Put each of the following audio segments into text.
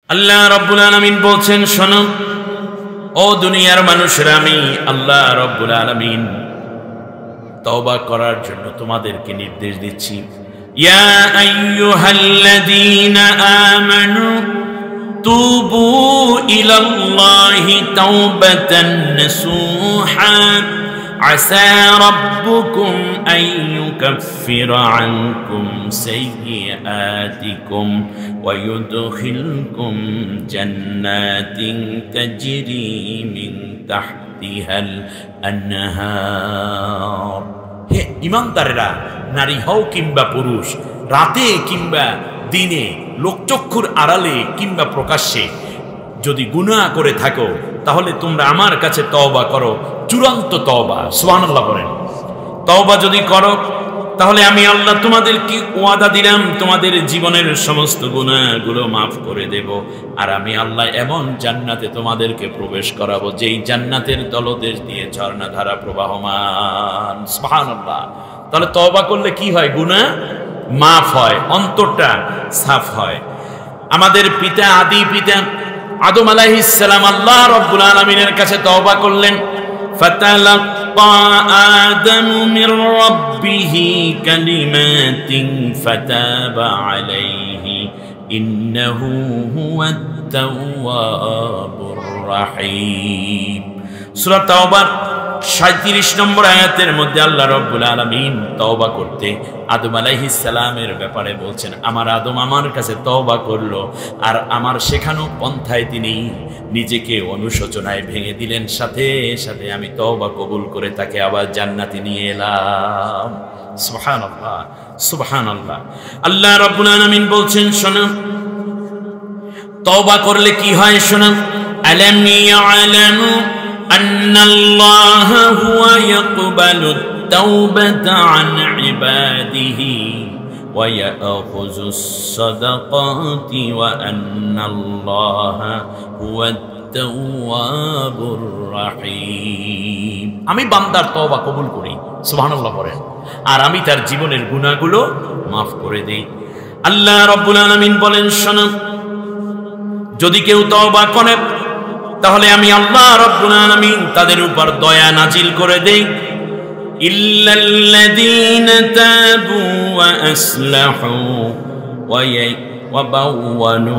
আল্লাহ রাব্বুল আলামিন বলছেন, শোনো ও দুনিয়ার মানুষেরা, আমি আল্লাহ রাব্বুল আলামিন তওবা করার জন্য তোমাদেরকে নির্দেশ দিচ্ছি। ইয়া আইয়ুহাল্লাযীনা আমানু তুবু ইলাল্লাহি তাওবাতান নাসুহা আসা রাব্বুকুম আন ইউকাফিরা আনকুম সাইয়্যাতিকুম ওয়া ইউদখিলকুম জান্নাতিন তাজরি মিন তাহতিহাল আনহার। হে ঈমানদারেরা, নারী হও কিংবা পুরুষ, রাতে কিংবা দিনে, লোকচক্ষুর আড়ালে কিংবা প্রকাশ্যে, যদি গুনাহ করে থাকো তাহলে তোমরা আমার কাছে তওবা করো, চূড়ান্ত তওবা। সুবহানাল্লাহ বলেন। তওবা যদি করো তাহলে আমি আল্লাহ তোমাদেরকে ওয়াদা দিলাম তোমাদের জীবনের সমস্ত গুনাহগুলো মাফ করে দেব। আর আমি আল্লাহ এমন জান্নাতে তোমাদেরকে প্রবেশ করাবো যেই জান্নাতের তলদেশ দিয়ে ঝর্ণাধারা প্রবাহমান। সুবহানাল্লাহ। তাহলে তওবা করলে কি হয়? গুনাহ মাফ হয়, অন্তরটা সাফ হয়। আমাদের পিতা, আদি পিতা আদম আলাইহিস সালাম আল্লাহ রাব্বুল আলামিনের কাছে তওবা করলেন। ফাতালাক্কা আদামু মির রাব্বিহি কালিমাতিন ফাতাবা আলাইহি ইন্নাহু হুয়াত তাওয়াবুর রাহিম। সূরা তাওবার 37 নম্বর আয়াতের মধ্যে আল্লাহ রাব্বুল আলামিন তওবা করতে আদম আলাইহিস সালামের ব্যাপারে বলছেন, আমার আদম আমার কাছে তওবা করলো আর আমার শেখানো পন্থায় তিনি নিজেকে অনুশোচনায় ভেঙে দিলেন, সাথে সাথে আমি তওবা কবুল করে তাকে আবার জান্নাতে নিয়ে এলাম। সুবহানাল্লাহ, সুবহানাল্লাহ। আল্লাহ রাব্বুল আলামিন বলছেন, শোনো তওবা করলে কি হয় শোনো। আলাম ইয়ালামু আন্নাল্লাহা হুয়া ইয়াকবালুত তাওবাতা আন ইবাদিহি ওয়া ইয়াখুযুস সাদাকাতি ওয়া আন্নাল্লাহা হুয়াত তাওয়াবুর রাহিম। আমি বান্দার তওবা কবুল করি, সুবহানাল্লাহ বলেন, আর আমি তার জীবনের গুনাহগুলো মাফ করে দেই। আল্লাহ রাব্বুল আলামিন বলেন, শোনো যদি কেউ তওবা করে তাহলে আমি আল্লাহ রাব্বুল আলামিন তাদের উপর দয়া নাজিল করে দেই। ইল্লাল্লাযীনা তাবু ওয়া আসলাহু ওয়া বাওয়ানু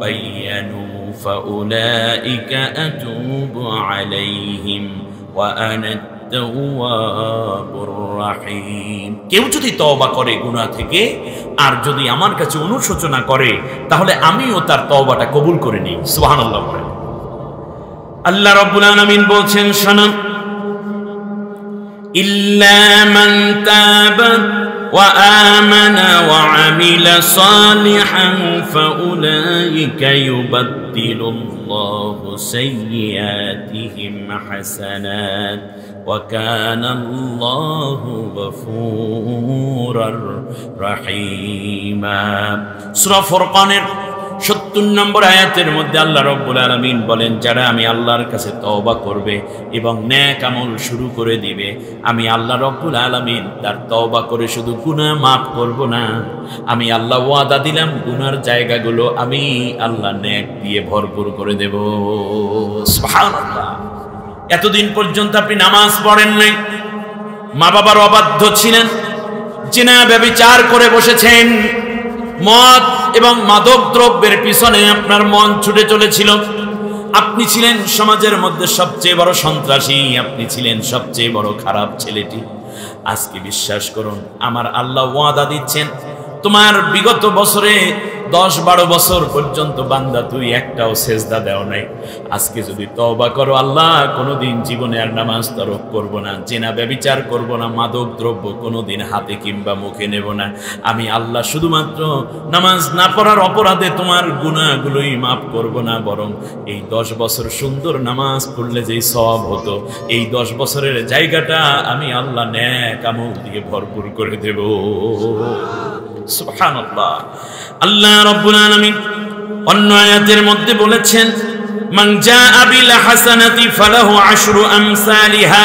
বায়ানু ফাউলাইকা আতুবু আলাইহিম ওয়া আনা তাওয়াবুর রাহিম। কেউ যদি তওবা করে গুনাহ থেকে আর যদি আমার কাছে অনুশোচনা করে তাহলে আমিও তার তওবাটা কবুল করে নিই। সুবহানাল্লাহ। আল্লাহ রাব্বুল আলামিন বলছেন, শোনো ইল্লা মান তাবা ওয়া আমানা ওয়া আমিলা সালিহান ফাউলাইকা ইউবাদদিলুল্লাহু সাইয়্যাতিহিম হাসানাত ওয়া কানাল্লাহু গফুরার রাহিমা। সূরা ফুরকানের 70 নম্বর আয়াতের মধ্যে আল্লাহ রাব্বুল আলামিন বলেন, যারা আমি আল্লাহর কাছে তওবা করবে এবং নেক আমল শুরু করে দিবে, আমি আল্লাহ রাব্বুল আলামিন তার তওবা করে শুধু গুনাহ মাফ করব না, আমি আল্লাহ ওয়াদা দিলাম গুনার জায়গাগুলো আমি আল্লাহ নেক দিয়ে ভরপুর করে দেব। সুবহানাল্লাহ। এতদিন পর্যন্ত আপনি নামাজ পড়েন নাই, মা বাবার অবাধ্য ছিলেন, জিনা ব্যভিচার করে বসেছেন, মদ এবং মাদক দ্রব্যের পিছনে আপনার মন ছুটে চলেছিল, আপনি ছিলেন সমাজের মধ্যে সবচেয়ে বড় সন্ত্রাসী, আপনি ছিলেন সবচেয়ে বড় খারাপ ছেলেটি। আজকে বিশ্বাস করুন, আমার আল্লাহ ওয়াদা দিচ্ছেন, তোমার বিগত বছরে 10-12 বছর পর্যন্ত বান্দা তুই একটাও সেজদা দেও নাই, আজকে যদি তওবা করো আল্লাহ কোনোদিন জীবনে আর নামাজ তরক করব না, জিনা ব্যভিচার করব না, মাদক দ্রব্য কোনোদিন হাতে কিংবা মুখে নেব না, আমি আল্লাহ শুধুমাত্র নামাজ না পড়ার অপরাধে তোমার গুনাহগুলোই মাফ করব না, বরং এই 10 বছর সুন্দর নামাজ পড়লে যেই সওয়াব হতো এই 10 বছরের জায়গাটা আমি আল্লাহ নেক আমল দিয়ে ভরপুর করে দেব। সুবহানাল্লাহ। আল্লাহ রাব্বুল আলামিন অন্য আয়াতের মধ্যে বলেছেন, মান জাআ বিল হাসানাতি ফালাহু আশরু আমসালিহা।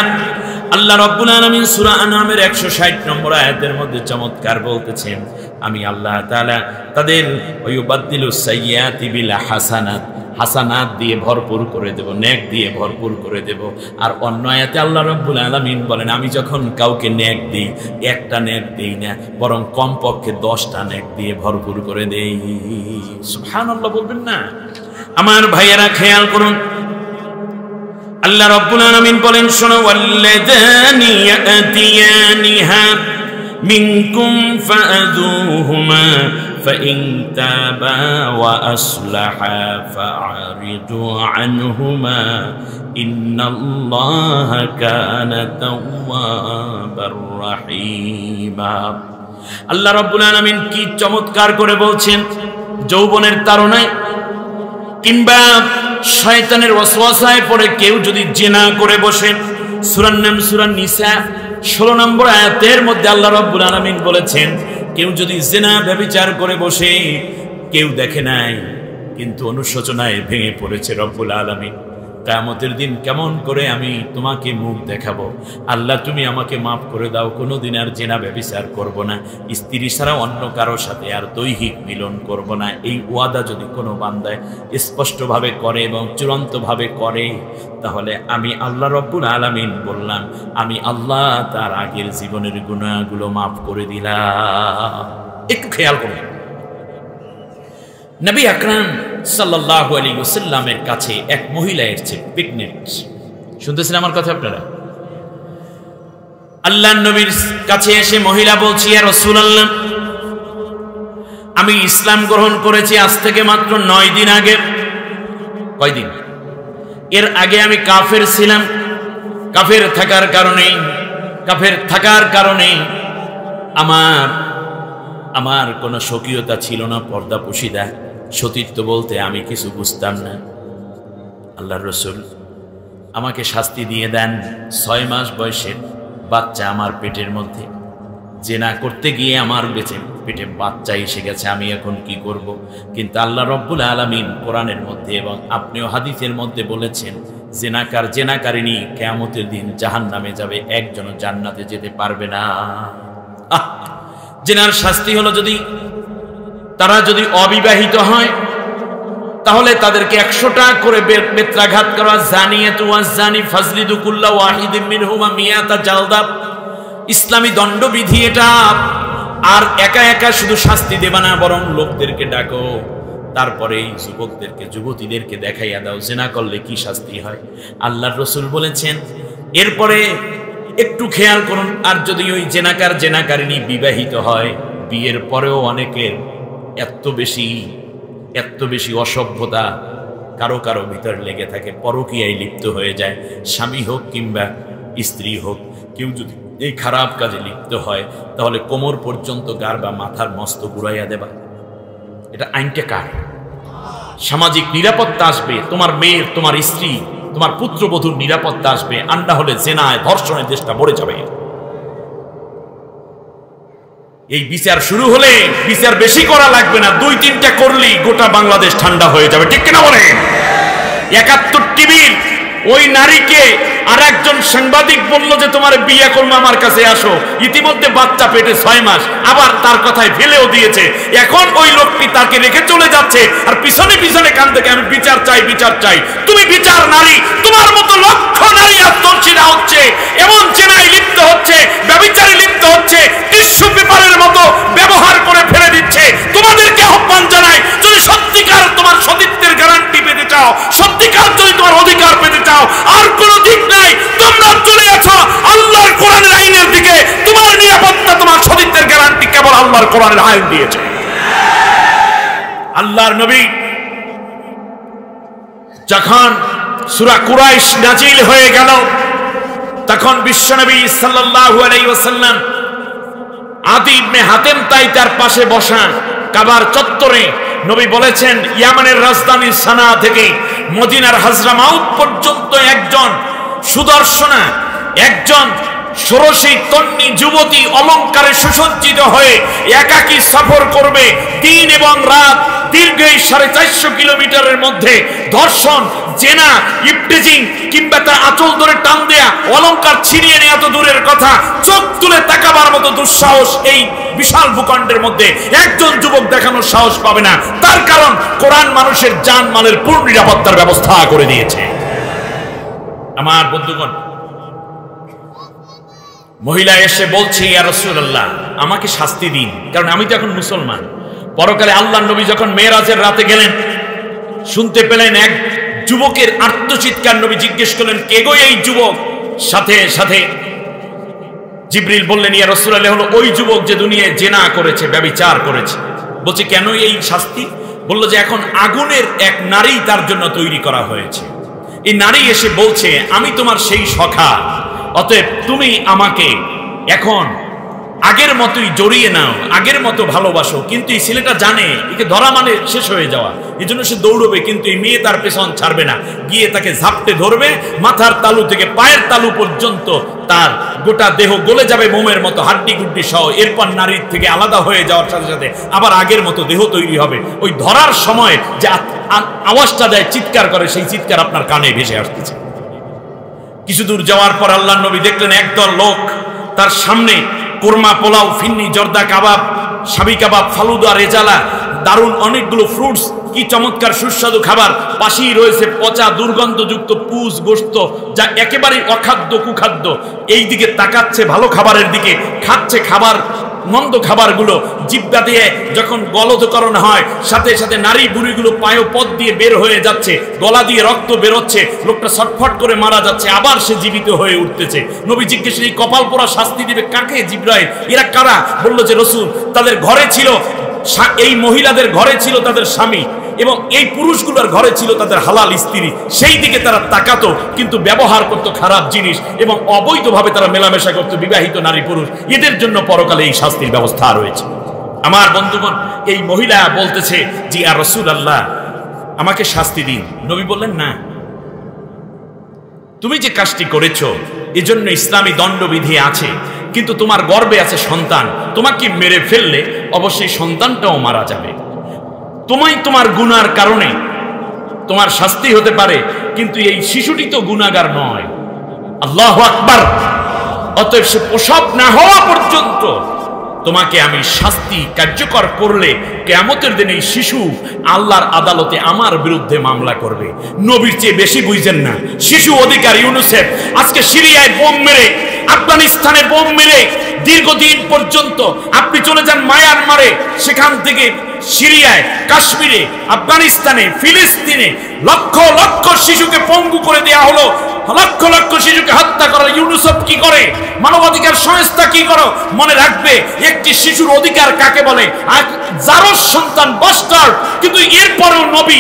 আল্লাহ রাব্বুল আলামিন সূরা আনআমের 160 নম্বর আয়াতের মধ্যে চমৎকার বলতেছেন, আমি আল্লাহ তাআলা তাদের ওয়ায়ুবাদদিলুস সাইয়্যাতি বিল হাসানাত, হাসানাত দিয়ে ভরপুর করে দেব, নেক দিয়ে ভরপুর করে দেব। আর অন্য আয়াতে আল্লাহ রাব্বুল আলামিন বলেন, আমি যখন কাউকে নেক দিই, একটা নেক দিই না, বরং কমপক্ষে 10টা নেক দিয়ে ভরপুর করে দেই। সুবহানাল্লাহ বলবেন না? আমার ভাইয়েরা খেয়াল করুন, আল্লাহ রাব্বুল আলামিন বলেন, শোনো, ওয়াল্লাযানি ইয়াতিয়ানিহা মিনকুম ফাআযুহুমা ফাইন তাবা ওয়া আসলাহা ফাআরিদু আনহুমা ইন্নাল্লাহা কানা তাওয়াবার রাহিমা। আল্লাহ রাব্বুল আলামিন কি চমৎকার করে বলছেন, যৌবনের তাড়নায় কিংবা শয়তানের ওয়াসওয়াসায় পড়ে কেউ যদি জিনা করে বসে, সূরার নাম সূরা নিসা 16 নম্বর আয়াতের মধ্যে আল্লাহ রাব্বুল আলামিন বলেছেন, কেউ যদি জিনা ব্যভিচার করে বসে, কেউ দেখে নাই কিন্তু অনুশোচনায় ভেঙে পড়েছে, রব্বুল আলামিন কিয়ামতের দিন কেমন করে আমি তোমাকে মুখ দেখাবো? আল্লাহ তুমি আমাকে মাফ করে দাও, কোনোদিন আর জিনা ব্যভিচার করব না, স্ত্রী ছাড়া অন্য কারোর সাথে আর দৈহিক মিলন করব না। এই ওয়াদা যদি কোনো বান্দায় স্পষ্টভাবে করে এবং চূড়ান্তভাবে করে, তাহলে আমি আল্লাহ রব্বুল আলামিন বললাম, আমি আল্লাহ তার আগের জীবনের গুনাহগুলো মাফ করে দিলাম। একটু খেয়াল করুন, নবী আকরাম সাল্লাল্লাহু আলাইহি ওয়াসাল্লামের কাছে এক মহিলা এসেছে পিকনিক। শুনতেছেন আমার কথা আপনারা? আল্লাহর নবীর কাছে এসে মহিলা বলছে, ইয়া রাসূলুল্লাহ, আমি ইসলাম গ্রহণ করেছি আজ থেকে মাত্র 9 দিন আগে। কয়দিন? এর আগে আমি কাফের ছিলাম। কাফের থাকার কারণে আমার কোনো স্বকীয়তা ছিল না, পর্দাপোশিদা, সতীত্ব বলতে আমি কিছু বুঝতাম না। আল্লাহর রাসূল আমাকে শাস্তি দিয়ে দেন, 6 মাস বয়সের বাচ্চা আমার পেটের মধ্যে, জিনা করতে গিয়ে আমার পেটে বাচ্চা এসে গেছে, আমি এখন কি করব? কিন্তু আল্লাহ রব্বুল আলামিন কোরআনের মধ্যে এবং আপনিও হাদিসের মধ্যে বলেছেন, জেনাকারিনী কিয়ামতের দিন জাহান্নামে যাবে, একজনও জান্নাতে যেতে পারবে না। জেনার শাস্তি হলো, তারা যদি অবিবাহিত হয় তাহলে তাদেরকে 100টা করে বেত্রাঘাত করা, জানিয়াতু ওয়াজ জানি ফাজলিদু কুল্লা ওয়াহিদিন মিনহুমা মিয়াতা জালদা, ইসলামী দণ্ডবিধি এটা। আর একা একা শুধু শাস্তি দেবা না, বরং লোকদেরকে ডাকো, তারপরে যুবকদেরকে যুবতীদেরকে দেখাইয়া দাও জিনা করলে কি শাস্তি হয়। আল্লাহর রাসূল বলেছেন, এরপরে একটু খেয়াল করুন, আর যদি ওই জেনাকারিনী বিবাহিত হয়, বিয়ের পরেও অনেকের এত বেশি অসভ্যতা কারো কারো ভিতর লেগে থাকে, পরকীয়ায় লিপ্ত হয়ে যায়, স্বামী হোক কিংবা স্ত্রী হোক, কেউ যদি এই খারাপ কাজে লিপ্ত হয় তাহলে কোমর পর্যন্ত গার বা মাথার মস্তক উড়াইয়া দেবা। এটা আইনটা কার? সামাজিক নিরাপত্তা আসবে, তোমার মেয়ের, তোমার স্ত্রী, তোমার পুত্রবধূর নিরাপত্তা আসবে। আন্ডা হলে জেনায় ধর্ষণের দেশটা ভরে যাবে। এই বিচার শুরু হলে বিচার বেশি করা লাগবে না, 2-3টা করলেই গোটা বাংলাদেশ ঠান্ডা হয়ে যাবে, ঠিক কিনা বলেন? 71 টিভির ওই নারীকে আর একজন সাংবাদিক বলল যে তোমার বিয়ে করবো, আমার কাছে আসো। ইতিমধ্যে বাচ্চা পেটে 6 মাস, আবার তার কথায় ফেলেও দিয়েছে। এখন ওই লোকটি তাকে রেখে চলে যাচ্ছে আর পিছনে পিছনে কান থেকে আমি বিচার চাই। তুমি বিচার নারী, তোমার মতো লক্ষ নারী আত্মহত্যা হচ্ছে, এমন জেনায় লিপ্ত হচ্ছে, ব্যভিচারে লিপ্ত হচ্ছে, টিস্যু পেপারের মতো ব্যবহার করে ফেলে দিচ্ছে। তোমাদেরকে আহ্বান জানাই, যদি সত্যিকার তোমার সতীত্বের গ্যারান্টি পেতে চাও, সত্যিকার যদি তোমার অধিকার পেতে চাও, আর কোনো দিক নাই, তোমরা চলে আসো আল্লাহর কোরআনের আইনের দিকে। তোমার নিরাপত্তা, তোমার সতীত্বের গ্যারান্টি কেবল আল্লাহর কোরআনের আইন দিয়েছে। আল্লাহর নবী যখন সূরা কুরাইশ নাজিল হয়ে গেল, তখন বিশ্বনবী সাল্লাল্লাহু আলাইহি ওয়াসাল্লাম আদি ইবনে হাতেম তাই তার পাশে বসা কাবার চত্বরে নবী বলেছেন, ইয়ামানের রাজধানী সানা থেকে মদিনার হাজরামাউত পর্যন্ত একজন সুদর্শনা, একজন ষোড়শী তন্নি যুবতী অলঙ্কারে সুসজ্জিত হয়ে একাকী সফর করবে দিন এবং রাত, দীর্ঘ এই 450 কিলোমিটারের মধ্যে ধর্ষণ, জেনা, ইফটিজিং কিংবা তার আঁচল ধরে টান দেয়া, অলঙ্কার ছিনিয়ে নেওয়া তো দূরের কথা, চোখ তুলে তাকাবার মতো দুঃসাহস এই বিশাল ভূখণ্ডের মধ্যে একজন যুবক দেখানোর সাহস পাবে না। তার কারণ কোরআন মানুষের জান মালের পূর্ণ নিরাপত্তার ব্যবস্থা করে দিয়েছে। আমার বন্ধুগণ, মহিলা এসে বলছে, ইয়া রাসূলুল্লাহ, আমাকে শাস্তি দিন, কারণ আমি তো এখন মুসলমান। পরকালে আল্লাহর নবী যখন মেরাজের রাতে গেলেন, শুনতে পেলেন এক যুবকের আর্তচিৎকার। নবী জিজ্ঞেস করলেন, কে গো এই যুবক? সাথে সাথে জিবরিল বললেন, ইয়া রাসূলুল্লাহ, হলো ওই যুবক যে দুনিয়ায় জেনা করেছে, ব্যভিচার করেছে। বলছে, কেন এই শাস্তি? বলল যে এখন আগুনের এক নারী তার জন্য তৈরি করা হয়েছে। এই নারী এসে বলছে, আমি তোমার সেই সখা, অতএব তুমি আমাকে এখন আগের মতোই জড়িয়ে নাও, আগের মতো ভালোবাসো। কিন্তু এই ছেলেটা জানে একে ধরা মানে শেষ হয়ে যাওয়া, এই জন্য সে দৌড়বে, কিন্তু এই মেয়ে তার পেছন ছাড়বে না, গিয়ে তাকে ঝাপটে ধরবে, মাথার তালু থেকে পায়ের তালু পর্যন্ত তার গোটা দেহ গলে যাবে মোমের মতো, হাড্ডি গুড্ডি সহ। এরপর নারীর থেকে আলাদা হয়ে যাওয়ার সাথে সাথে আবার আগের মতো দেহ তৈরি হবে। ওই ধরার সময় যে আওয়াজটা দেয়, চিৎকার করে, সেই চিৎকার আপনার কানে ভেসে আসতেছে। কিছু দূর যাওয়ার পর আল্লাহর নবী দেখলেন একদল লোক তার সামনে কোরমা, পোলাও, ফিন্নি, জর্দা কাবাব, সাবি কাবাব, ফালুদা, রেজালা, দারুণ অনেকগুলো ফ্রুটস, কি চমৎকার সুস্বাদু খাবার। পাশেই রয়েছে পচা দুর্গন্ধযুক্ত পুষ গোশত, যা একেবারেই অখাদ্য, কুখাদ্য। এই দিকে তাকাচ্ছে ভালো খাবারের দিকে, খাচ্ছে খাবার, মন্দ খাবারগুলো। জিব্বা দিয়ে যখন গলদকরণ হয়, সাথে সাথে নারী বুড়িগুলো পায়পথ দিয়ে বের হয়ে যাচ্ছে, গলা দিয়ে রক্ত বেরোচ্ছে, লোকটা ছটফট করে মারা যাচ্ছে, আবার সে জীবিত হয়ে উঠতেছে। নবী জিজ্ঞেস, এই কপাল পোড়া শাস্তি দিবে কাকে জিবরাইল? এরা কারা? বলল যে রাসূল, তাদের ঘরে ছিল, এই মহিলাদের ঘরে ছিল তাদের স্বামী, এবং এই পুরুষগুলোর ঘরে ছিল তাদের হালাল স্ত্রী। সেই দিকে তারা তাকাতো, কিন্তু ব্যবহার করতো খারাপ জিনিস, এবং অবৈধভাবে তারা মেলামেশা করতো বিবাহিত নারী পুরুষ। এদের জন্য পরকালে এই শাস্তির ব্যবস্থা রয়েছে। আমার বন্ধুগণ, এই মহিলা বলতেছে, জি ইয়া রাসূলুল্লাহ, আমাকে শাস্তি দিন। নবী বললেন, না, তুমি যে কাজটি করেছো এজন্য ইসলামী দণ্ডবিধি আছে, কিন্তু তোমার গর্ভে আছে সন্তান, তোমাকে মেরে ফেললে অবশ্যই সন্তানটাও মারা যাবে। তোমার গুনার কারণে তোমার শাস্তি হতে পারে, কিন্তু এই শিশুটি তো গুনাহগার নয়। আল্লাহু আকবার। অতএব সে প্রসব না হওয়া পর্যন্ত তোমাকে আমি শাস্তি কার্যকর করলে কিয়ামতের দিনে এই শিশু আল্লাহর আদালতে আমার বিরুদ্ধে মামলা করবে। নবীর চেয়ে বেশি বুঝেন না। শিশু অধিকার ইউনিসেফ আজকে সিরিয়ায় বোম মেরে, আফগানিস্তানে বোম মেরে দীর্ঘদিন পর্যন্ত, আপনি চলে যান মায়ানমারে, সেখান থেকে সিরিয়ায়, কাশ্মীরে, আফগানিস্তানে, ফিলিস্তিনে লক্ষ লক্ষ শিশুকে পঙ্গু করে দেয়া হলো, লক্ষ লক্ষ শিশুকে হত্যা করা। ইউনিসেফ কি করে? মানবাধিকার সংস্থা কি করো? মনে রাখবে, একটি শিশুর অধিকার কাকে বলে? যারও সন্তান বাস্টার্ড, কিন্তু এরপরেও নবী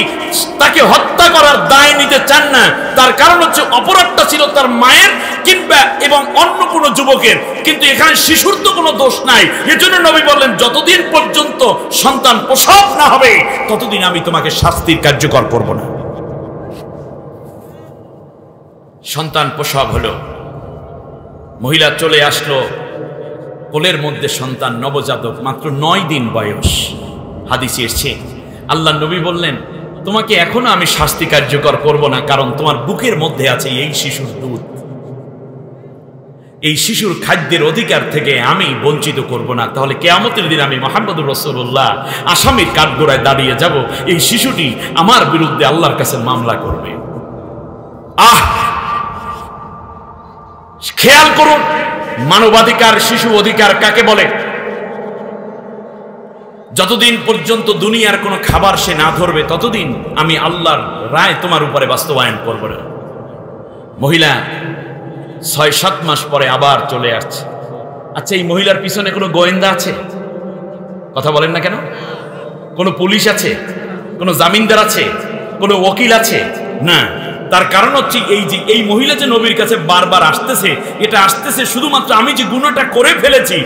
তাকে হত্যা করার দায় নিতে চান না। তার কারণ হচ্ছে অপরাধটা ছিল তার মায়ের কিংবা এবং অন্য কোনো যুবকের, কিন্তু এখানে শিশুর তো কোনো দোষ নাই। এজন্য নবী বললেন, যতদিন পর্যন্ত সন্তান প্রসব না হবে ততদিন আমি তোমাকে শাস্তির কার্যকর করব না। সন্তান প্রসব হলো, মহিলা চলে আসলো, কোলের মধ্যে সন্তান, নবজাতক, মাত্র 9 দিন বয়স। হাদিসে এসেছে, আল্লাহ নবী বললেন, তোমাকে এখনো আমি শাস্তি কার্যকর করব না, কারণ তোমার বুকের মধ্যে আছে এই শিশুর দুধ। এই শিশুর খাদ্যের অধিকার থেকে আমি বঞ্চিত করব না। তাহলে কিয়ামতের দিন আমি মুহাম্মদুর রাসূলুল্লাহ আসামির কাঠগড়ায় দাঁড়িয়ে যাব, এই শিশুটি আমার বিরুদ্ধে আল্লাহর কাছে মামলা করবে। খেয়াল করুন, মানবাধিকার, শিশু অধিকার কাকে বলে? যতদিন পর্যন্ত দুনিয়ার কোনো খাবার সে না ধরবে ততদিন আমি আল্লাহর রায় তোমার উপরে বাস্তবায়ন করব না। মহিলা 6-7 মাস পরে আবার চলে আসছে। আচ্ছা, এই মহিলার পিছনে কোনো গোয়েন্দা আছে? কথা বলেন না কেন? কোনো পুলিশ আছে? কোনো জামিনদার আছে? কোনো ওকিল আছে? না। তার কারণ হচ্ছে এই যে এই মহিলা যে নবীর কাছে বারবার আসতেছে, এটা আসতেছে শুধুমাত্র আমি যে গুনাহটা করে ফেলেছি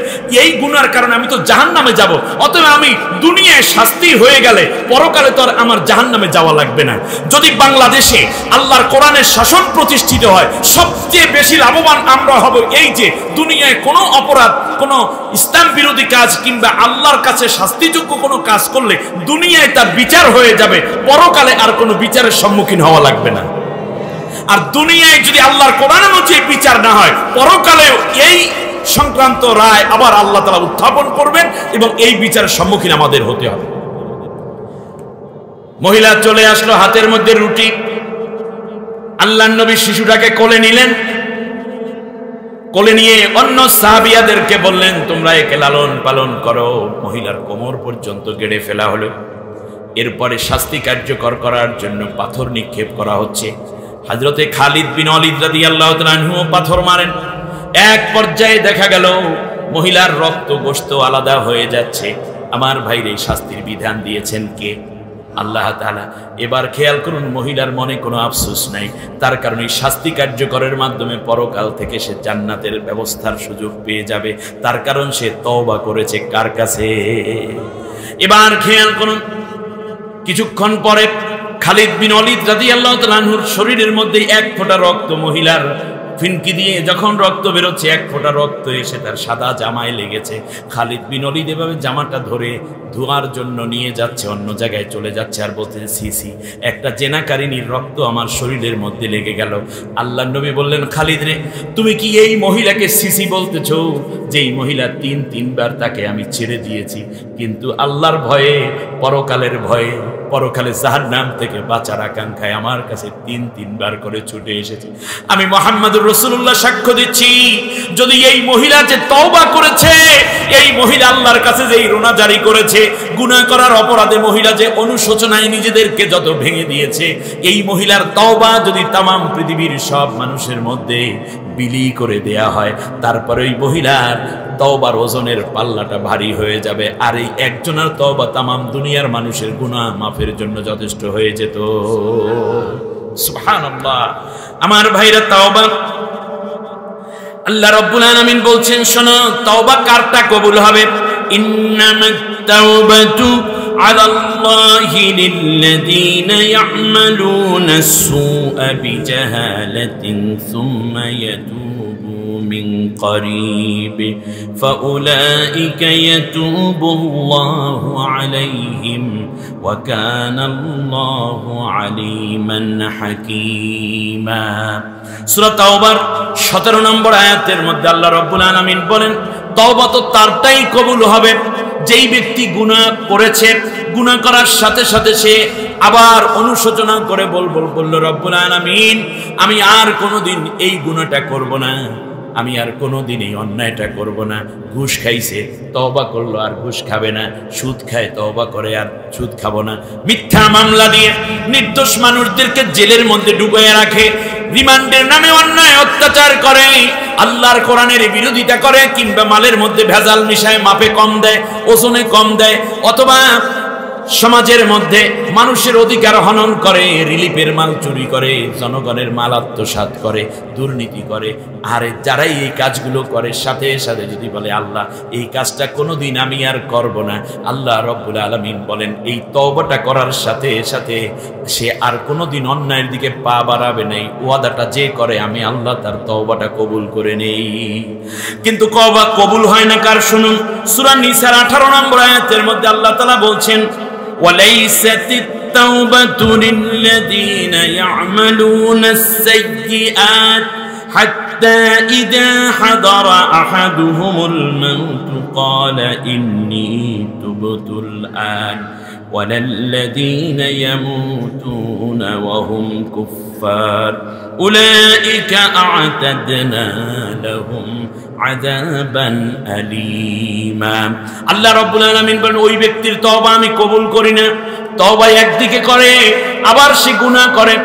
এই গুনার কারণে আমি তো জাহান্নামে যাব, অতএব আমি দুনিয়ায় শাস্তি হয়ে গেলে পরকালে তো আর আমার জাহান্নামে যাওয়া লাগবে না। যদি বাংলাদেশে আল্লাহর কোরআনের শাসন প্রতিষ্ঠিত হয়, সবচেয়ে বেশি লাভবান আমরা হব এই যে দুনিয়ায় কোনো অপরাধ, কোনো ইসলাম বিরোধী কাজ কিংবা আল্লাহর কাছে শাস্তিযোগ্য কোনো কাজ করলে দুনিয়ায় তার বিচার হয়ে যাবে, পরকালে আর কোনো বিচারের সম্মুখীন হওয়া লাগবে না। আর দুনিয়ায় যদি আল্লাহর কোরআন অনুযায়ী বিচার না হয়, পরকালেও এই সংক্রান্ত রায় আবার আল্লাহ তাআলা উত্থাপন করবেন এবং এই বিচারের সম্মুখীন আমাদের হতে হবে। মহিলা চলে আসলো, হাতের মধ্যে রুটি। আল্লাহর নবী শিশুটাকে কোলে নিলেন, কোলে নিয়ে অন্য সাহাবিয়াদেরকে বললেন তোমরা একে লালন পালন করো। মহিলার কোমর পর্যন্ত গেড়ে ফেলা হলো। এরপরে শাস্তি কার্যকর করার জন্য পাথর নিক্ষেপ করা হচ্ছে। হযরতে খালিদ বিন ওয়ালিদ রাদিয়াল্লাহু তাআলা আনহু পাথর মারেন। এক পর্যায়ে দেখা গেল মহিলার রক্ত গোশত আলাদা হয়ে যাচ্ছে। আমার ভাইরে শাস্তির বিধান দিয়েছেন কে? আল্লাহ তাআলা। এবার খেয়াল করুন, মহিলার মনে কোনো আফসোস নাই, তার কারণে শাস্তি কার্যকরের মাধ্যমে পরকাল থেকে সে জান্নাতের ব্যবস্থার সুযোগ পেয়ে যাবে, তার কারণ সে তওবা করেছে কার কাছে? এবার খেয়াল করুন, কিছুক্ষণ পরে খালিদ বিন ওয়ালিদ রাদিয়াল্লাহু তাআলা আনহুর শরীরের মধ্যে এক ফোঁটা রক্ত, মহিলার ফিনকি দিয়ে যখন রক্ত বেরোচ্ছে, এক ফোঁটা রক্ত এসে তার সাদা জামায় লেগেছে। খালিদ বিন ওয়ালিদ এভাবে জামাটা ধরে ধোয়ার জন্য নিয়ে যাচ্ছে, অন্য জায়গায় চলে যাচ্ছে, আর বলতে সিসি একটা জেনাকারিনীর রক্ত আমার শরীরের মধ্যে লেগে গেল। আল্লাহর নবী বললেন, খালিদ রে, তুমি কি এই মহিলাকে সিসি বলতেছ? যেই মহিলা তিনবার তাকে আমি ছেড়ে দিয়েছি, কিন্তু আল্লাহর ভয়ে, পরকালের ভয়ে, পরকালে জাহান্নাম থেকে বাঁচার আকাঙ্ক্ষায় আমার কাছে তিনবার করে ছুটে এসেছে। আমি মুহাম্মদুর রাসূলুল্লাহ সাক্ষ্য দিচ্ছি, যদি এই মহিলা যে তওবা করেছে, এই মহিলা আল্লাহর কাছে যে রোনা জারি করেছে, গুনাহ করার অপরাধে মহিলা যে অনুশোচনায় নিজেদেরকে যত ভেঙে দিয়েছে, এই মহিলার তওবা যদি তামাম পৃথিবীর সব মানুষের মধ্যে বিলি করে দেয়া হয়, তারপরে ওই মহিলার তওবার ওজনের পাল্লাটা ভারী হয়ে যাবে, আর এই একজনের তওবা তামাম দুনিয়ার মানুষের গুনাহ মাফের জন্য যথেষ্ট হয়ে যেত। সুবহানাল্লাহ। আমার ভাইরা, তওবা আল্লাহ রাব্বুল আলামিন বলছেন, শোনো, তওবা কারটা কবুল হবে? ইন্নামাত তাওবাতু আলাল্লাহি লিল্লাযীনা ইয়া'মালুনাস সুআ বিজাহালাতিন সুম্মা ইয়াতুবু মিন করিব ফাউলাইকা ইয়াতুবুল্লাহু আলাইহিম ওয়া কানাল্লাহু আলিমান হাকীমা। সূরা তাওবার 17 নম্বর আয়াতের মধ্যে আল্লাহ রাব্বুল আলামিন বলেন, তওবা তো তারটাই কবুল হবে যেই ব্যক্তি গুনাহ করেছে, গুনাহ করার সাথে সাথে সে আবার অনুশোচনা করে বলল, রব্বুল আলামিন, আমি আর কোনোদিন এই গুনাহটা করব না, আমি আর কোনোদিন এই অন্যায়টা করব না। ঘুষ খাইছে, তওবা করলো আর ঘুষ খাবে না। সুদ খায়, তওবা করে আর সুদ খাবো না। মিথ্যা মামলা দিয়ে নির্দোষ মানুষদেরকে জেলের মধ্যে ডুবিয়ে রাখে, রিমান্ডের নামে অন্যায় অত্যাচার করে, আল্লাহর কোরআনের বিরোধিতা করে, কিংবা মালের মধ্যে ভেজাল মিশায়, মাপে কম দেয়, ওজনে কম দেয়, অথবা সমাজের মধ্যে মানুষের অধিকার হনন করে, রিলিফের মাল চুরি করে, জনগণের মাল আত্মসাৎ করে, দুর্নীতি করে। আর যারাই এই কাজগুলো করে, সাথে সাথে যদি বলে আল্লাহ এই কাজটা কোনোদিন আমি আর করব না, আল্লাহ রব্বুল আলামিন বলেন এই তওবাটা করার সাথে সাথে সে আর কোনোদিন অন্যায়ের দিকে পা বাড়াবে না। ওয়াদাটা যে করে আমি আল্লাহ তার তওবাটা কবুল করে নেই। কিন্তু তওবা কবুল হয় না কার? শুনুন, সূরা নিসার 18 নম্বর আয়াতের মধ্যে আল্লাহ তাআলা বলছেন, وَلَيْسَتِ التَّوْبَةُ لِلَّذِينَ يَعْمَلُونَ السَّيِّئَاتِ حَتَّى إِذَا حَضَرَ أَحَدُهُمُ الْمَوْتُ قَالَ إِنِّي تُبْتُ الْآنَ وَلَا الَّذِينَ يَمُوتُونَ وَهُمْ كُفَّارٌ أُولَئِكَ أَعْتَدْنَا لَهُمْ আযাবান আলীমা। আল্লাহ রাব্বুল আলামিন বলেন, ওই ব্যক্তির তওবা আমি কবুল করি না। তওবা একদিকে করে, আবার সে গুনাহ করে,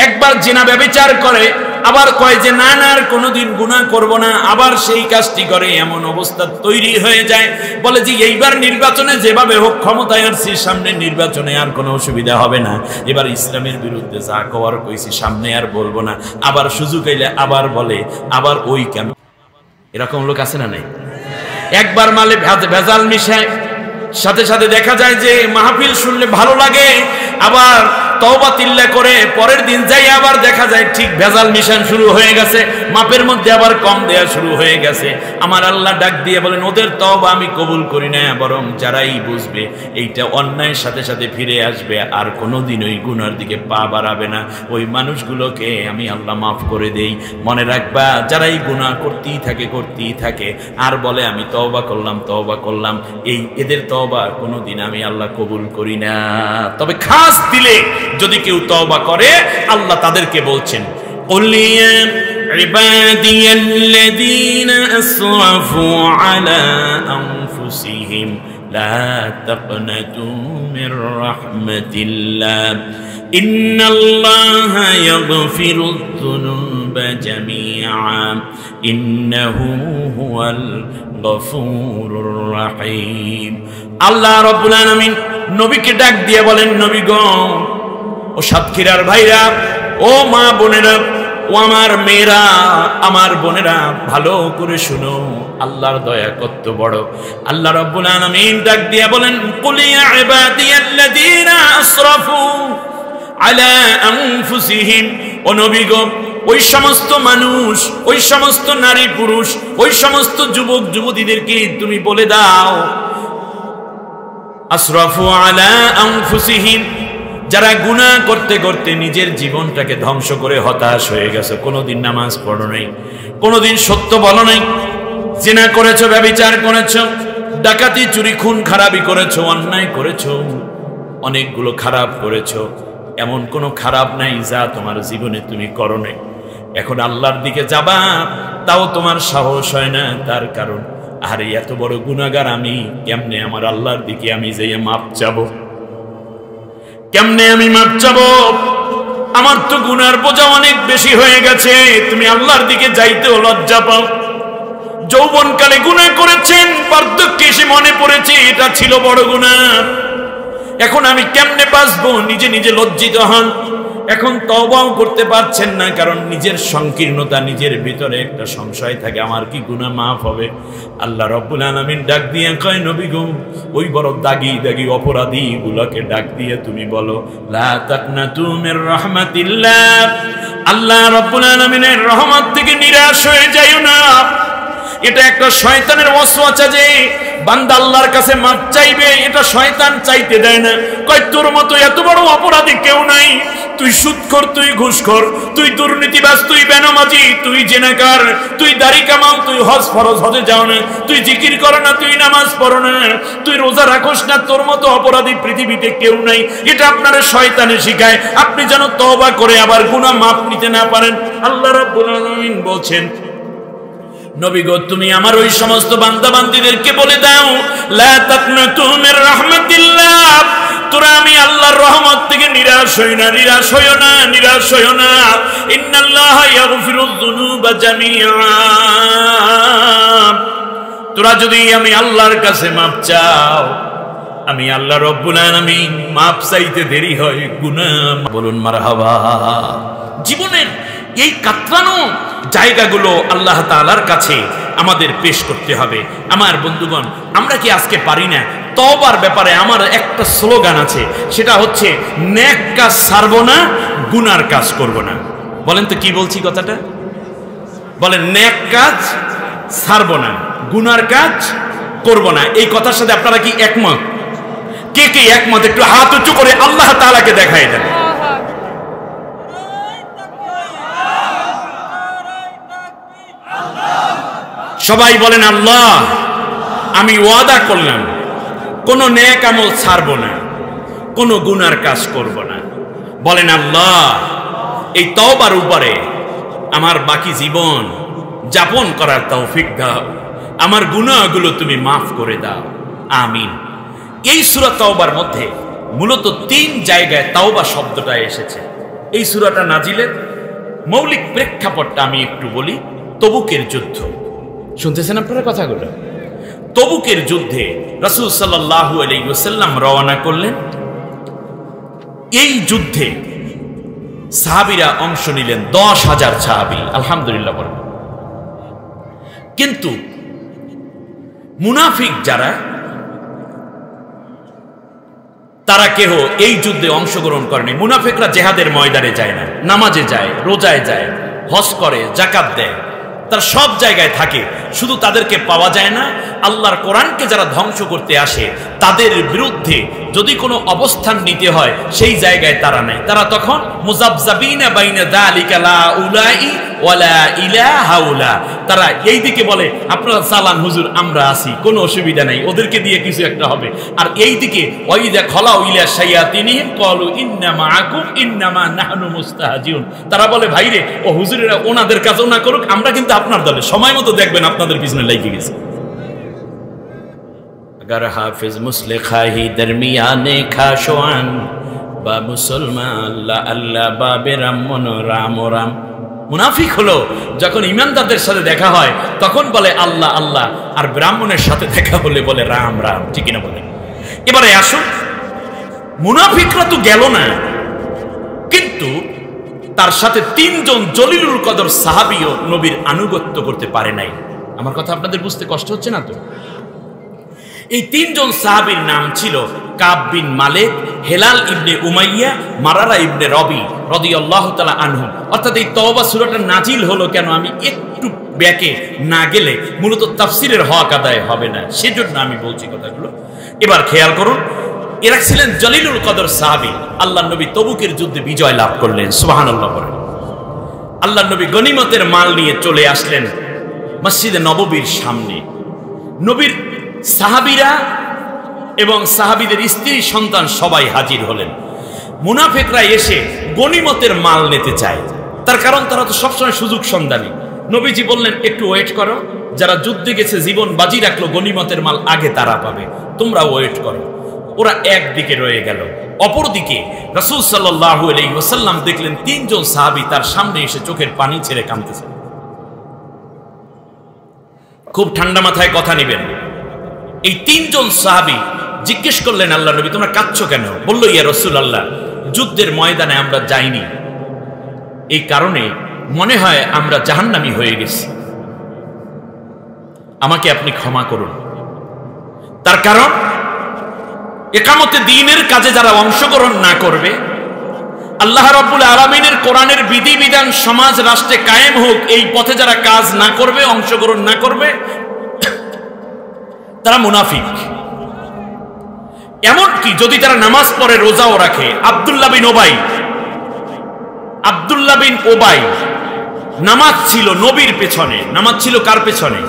একবার জিনা ব্যভিচার করে, আবার কয় যে না না আর কোনোদিন গুনাহ করব না, আবার সেই কাজটি করে। এমন অবস্থা তৈরি হয়ে যায়, বলে যে এইবার নির্বাচনে যেভাবে হোক ক্ষমতায় আসছি, সামনে নির্বাচনে আর কোনো অসুবিধা হবে না, এবার ইসলামের বিরুদ্ধে যা কওয়ার কইছি সামনে আর বলবো না। আবার সুযোগ এলে আবার বলে, আবার ওই কেন। এরকম লোক আছে না নাই? একবার মালে ভেজাল মিশায়, সাথে সাথে দেখা যায় যে মাহফিল শুনলে ভালো লাগে, আবার তওবা তিল্লা করে পরের দিন যাই আবার দেখা যায় ঠিক ভেজাল মিশান শুরু হয়ে গেছে, মাপের মধ্যে আবার কম দেয়া শুরু হয়ে গেছে। আমার আল্লাহ ডাক দিয়ে বলেন, ওদের তওবা আমি কবুল করি না, বরং যারাই বুঝবে এইটা অন্যায়ের সাথে সাথে ফিরে আসবে আর কোনোদিন ওই গুনার দিকে পা বাড়াবে না, ওই মানুষগুলোকে আমি আল্লাহ মাফ করে দেই। মনে রাখবা, যারাই গুনাহ করতেই থাকে আর বলে আমি তওবা করলাম, এই এদের তওবা কোনোদিন আমি আল্লাহ কবুল করি না। তবে খাস দিলে যদি কেউ তওবা করে, আল্লাহ তাদেরকে বলছেন, কুল ইয়া ইবাদিয়াল্লাযীনা আসরাফু আলা আনফুসিহিম লা তাকনাতু মির রাহমাতিল্লাহ ইন্নাল্লাহা ইয়াগফিরুয যুনুবা জামিআ ইন্নাহু হুয়াল গফুরুর রহিম। আল্লাহ রাব্বুল আলামিন নবীকে ডাক দিয়ে বলেন, নবী গো, ও সাতক্ষীরার ভাইরা, ও মা বোনেরা, ও আমার মেয়েরা, আমার বোনেরা, ভালো করে শুনো, আল্লাহর দয়া কত বড়। আল্লাহ রাব্বুল আলামিন ডাক দিয়ে বলেন, কুল ইয়া ইবাদিয়াল্লাযীনা আসরাফু আলা আনফুসিহিম, ও নবী গো, ওই সমস্ত মানুষ, ওই সমস্ত নারী পুরুষ, ওই সমস্ত যুবক যুবতীদেরকে তুমি বলে দাও, আসরাফু আলা আনফুসিহিম, যারা গুনাহ করতে করতে নিজের জীবনটাকে ধ্বংস করে হতাশ হয়ে গেছে, কোনোদিন নামাজ পড়ো নাই, কোনোদিন সত্য বলো নাই, জিনা করেছো, ব্যভিচার করেছো, ডাকাতি চুরি খুন খারাপি করেছো, অন্যায় করেছো, অনেকগুলো খারাপ করেছো, এমন কোনো খারাপ নাই যা তোমার জীবনে তুমি করো নাই। এখন আল্লাহর দিকে যাবা, তাও তোমার সাহস হয় না, তার কারণ আরে এত বড় গুনাহগার আমি, কেমনে আমার আল্লাহর দিকে আমি যেয়ে মাপ চাবো, কেমনে আমি মাপ চাবো, আমার তো গুনার বোঝা অনেক বেশি হয়ে গেছে। তুমি আল্লাহর দিকে যাইতেও লজ্জা পাও। যৌবনকালে গুনাহ করেছেন, বার্ধক্যে এসে মনে পড়েছে এটা ছিল বড় গুনাহ, এখন আমি কেমনে বাঁচবো, নিজে নিজে লজ্জিত হন। এখন তওবাও করতে পারছেন না, কারণ নিজের সংকীর্ণতা, নিজের ভিতরে একটা সংশয় থাকে, আমার কি গুনাহ মাফ হবে। আল্লাহ রাব্বুল আলামিন ডাক দিয়ে কয়, নবী গো, ওই বড় দাগি অপরাধী গুলোকে ডাক দিয়ে তুমি বলো, লা তাকনাতু মির রাহমাতিল্লাহ, আল্লাহ রাব্বুল আলামিনের রহমত থেকে নিরাশ হয়ে যাইও না। এটা একটা শয়তানের ওয়াসওয়াসা যে বান্দা আল্লাহর কাছে মাপ চাইবে, এটা শয়তান চাইতে দেয় না। কয় তোর মতো এত বড় অপরাধী কেউ নাই, তুই সুদখোর, তুই ঘুষখোর, তুই দুর্নীতিবাজ, তুই বেনামাজি, তুই জিনাকার, তুই দাড়ি কামাও, তুই হজে যাও না, তুই জিকির করো না, তুই নামাজ পড়ো না, তুই রোজা রাখোস না, তোর মতো অপরাধী পৃথিবীতে কেউ নাই। এটা আপনারা শয়তানে শিখায়, আপনি যেন তওবা করে আবার গুনাহ মাপ নিতে না পারেন। আল্লাহ রাব্বুল আলামিন বলছেন, নবী গো, তুমি আমার ওই সমস্ত বান্দা বান্দীদেরকে বলে দাও, লা তাকনাতু মির রাহমাতিল্লাহ, তোরা আমি আল্লাহর রহমত থেকে নিরাশ হইও না। ইন্নাল্লাহা ইয়াগফিরুয যুনুবা জামিআ, তোরা যদি আমি আল্লাহর কাছে মাপ চাও, আমি আল্লাহ রাব্বুল আলামিন মাপ চাইতে দেরি হয়, গুনাহ বলুন মারহাবা। জীবনের এই কাতরানো জায়গাগুলো আল্লাহ তাআলার কাছে আমাদের পেশ করতে হবে। আমার বন্ধুগণ, আমরা কি আজকে পারি না? তওবার ব্যাপারে আমার একটা স্লোগান আছে, সেটা হচ্ছে নেক কাজ ছাড়বো না, গুনার কাজ করব না। বলেন তো কি বলছি কথাটা? বলেন, নেক কাজ ছাড়বো না, গুনার কাজ করব না। এই কথার সাথে আপনারা কি একমত? কে কে একমত একটু হাত উঁচু করে আল্লাহ তাআলাকে দেখাই দেন। সবাই বলেন, আল্লাহ আমি ওয়াদা করলাম কোন নেক আমল ছাড়বো না, কোন গুনার কাজ করব না। বলেন, আল্লাহ এই তওবার উপরে আমার বাকি জীবন যাপন করার তৌফিক দাও, আমার গুনাহগুলো তুমি মাফ করে দাও, আমিন। এই সূরা তওবার মধ্যে মূলত 3 জায়গায় তওবা শব্দটা এসেছে। এই সূরাটা নাজিলের মৌলিক প্রেক্ষাপটটা আমি একটু বলি। তবুকের যুদ্ধ শুনতেছেন আপনারা কথাগুলো? তবুকের যুদ্ধে রাসূল সাল্লাল্লাহু আলাইহি ওয়াসাল্লাম রওনা করলেন। এই যুদ্ধে সাহাবীরা অংশ নিলেন 10,000 সাহাবী, আলহামদুলিল্লাহ বলেন। কিন্তু মুনাফিক যারা, তারা কেহ এই যুদ্ধে অংশগ্রহণ করেনি। মুনাফিকরা জিহাদের ময়দানে যায় না, নামাজে যায়, রোজায় যায়, হজ করে, যাকাত দেয়, তার সব জায়গায় থাকে, শুধু তাদেরকে পাওয়া যায় না। আল্লাহর কোরআনকে যারা ধ্বংস করতে আসে তাদের বিরুদ্ধে যদি কোনো অবস্থান নিতে হয় সেই জায়গায় তারা নাই। তারা তখন মুযাবযাবিনা বাইনা যালিকা লা উলাই ওয়ালা ইলাহা উলা, তারা এই দিকে বলে আপনারা চালান হুজুর, আমরা আছি, কোনো অসুবিধা নাই, ওদেরকে দিয়ে কিছু একটা হবে। আর এই দিকে ওয়াইদা খলাউ ইলা শায়াতিনিহিম ক্বালু ইন্না মাআকুম ইন্নামা নাহনু মুস্তাহজিউন, তারা বলে ভাইরে ও হুজুরেরা ওনাদের কাজও না করুক, আমরা কিন্তু আপনার দলে, সময় মতো দেখবেন আপনাদের পিছনে লেগে গেছে। अगर हाफिज मुस्लिखाही दरमियाने खाशवान बा मुसलमान अल्लाह अल्लाह बाबे रामन राम राम। মুনাফিক হলো যখন ইমানদারদের সাথে দেখা হয় তখন বলে আল্লাহ আল্লাহ, আর ব্রাহ্মণের সাথে দেখা হলে বলে রাম রাম, ঠিক না বলে? এবারে আসুন, মুনাফিকরা তো গেল না, কিন্তু তার সাথে 3 জন জলিলুল কদর সাহাবীও নবীর আনুগত্য করতে পারে নাই। আমার কথা আপনাদের বুঝতে কষ্ট হচ্ছে না তো? এই 3 জন সাহাবীর নাম ছিল কাব বিন মালিক, হেলাল ইবনে উমাইয়া, মারারা ইবনে রবি রাদিয়াল্লাহু তাআলা আনহুম। অর্থাৎ এই তওবা সূরাটা নাজিল হলো কেন, আমি একটু ব্যাকে না গেলে মূলত তাফসীরের হক আদায় হবে না, সেজন্য আমি বলছি কথাগুলো। এবার খেয়াল করুন, এরা ছিলেন জলিলুল কদর সাহাবী। আল্লাহর নবী তবুকের যুদ্ধে বিজয় লাভ করলেন, সুবহানাল্লাহ বলেন। আল্লাহর নবী গনিমতের মাল নিয়ে চলে আসলেন মসজিদে নববীর সামনে। নবীর সাহাবীরা এবং সাহাবীদের স্ত্রী সন্তান সবাই হাজির হলেন। মুনাফিকরা এসে গনিমতের মাল নিতে চায়, তার কারণ তারা তো সবসময় সুযোগ সন্ধানী। নবীজি বললেন একটু ওয়েট করো, যারা যুদ্ধে গেছে জীবন বাজি রাখলো গনিমতের মাল আগে তারা পাবে, তোমরা ওয়েট করো। ওরা একদিকে রয়ে গেল। অপরদিকে রাসূল সাল্লাল্লাহু আলাইহি ওয়াসাল্লাম দেখলেন 3 জন সাহাবী তার সামনে এসে চোখের পানি ছেড়ে কাঁদতেছে। খুব ঠান্ডা মাথায় কথা নেবেন। এই 3 জন সাহাবী জিজ্ঞেস করলেন আল্লাহ নবী তোমরা কাঁদছো কেন? বলল ইয়া রাসূলুল্লাহ, যুদ্ধের ময়দানে আমরা যাইনি, এই কারণে মনে হয় আমরা জাহান্নামী হয়ে গেছি, আমাকে আপনি ক্ষমা করুন। তার কারণ ইকামতে দ্বীনের কাজে যারা অংশগ্রহণ না করবে, আল্লাহ রাব্বুল আলামিনের কোরআনের বিধিবিধান সমাজ রাষ্ট্রে কায়েম হোক, এই পথে যারা কাজ না করবে, অংশগ্রহণ না করবে, তারা মুনাফিক। এমনকি যদি তারা নামাজ পড়ে, রোজাও রাখে। আব্দুল্লাহ বিন ওবাই নামাজ ছিল নবীর পেছনে। নামাজ ছিল কার পেছনে?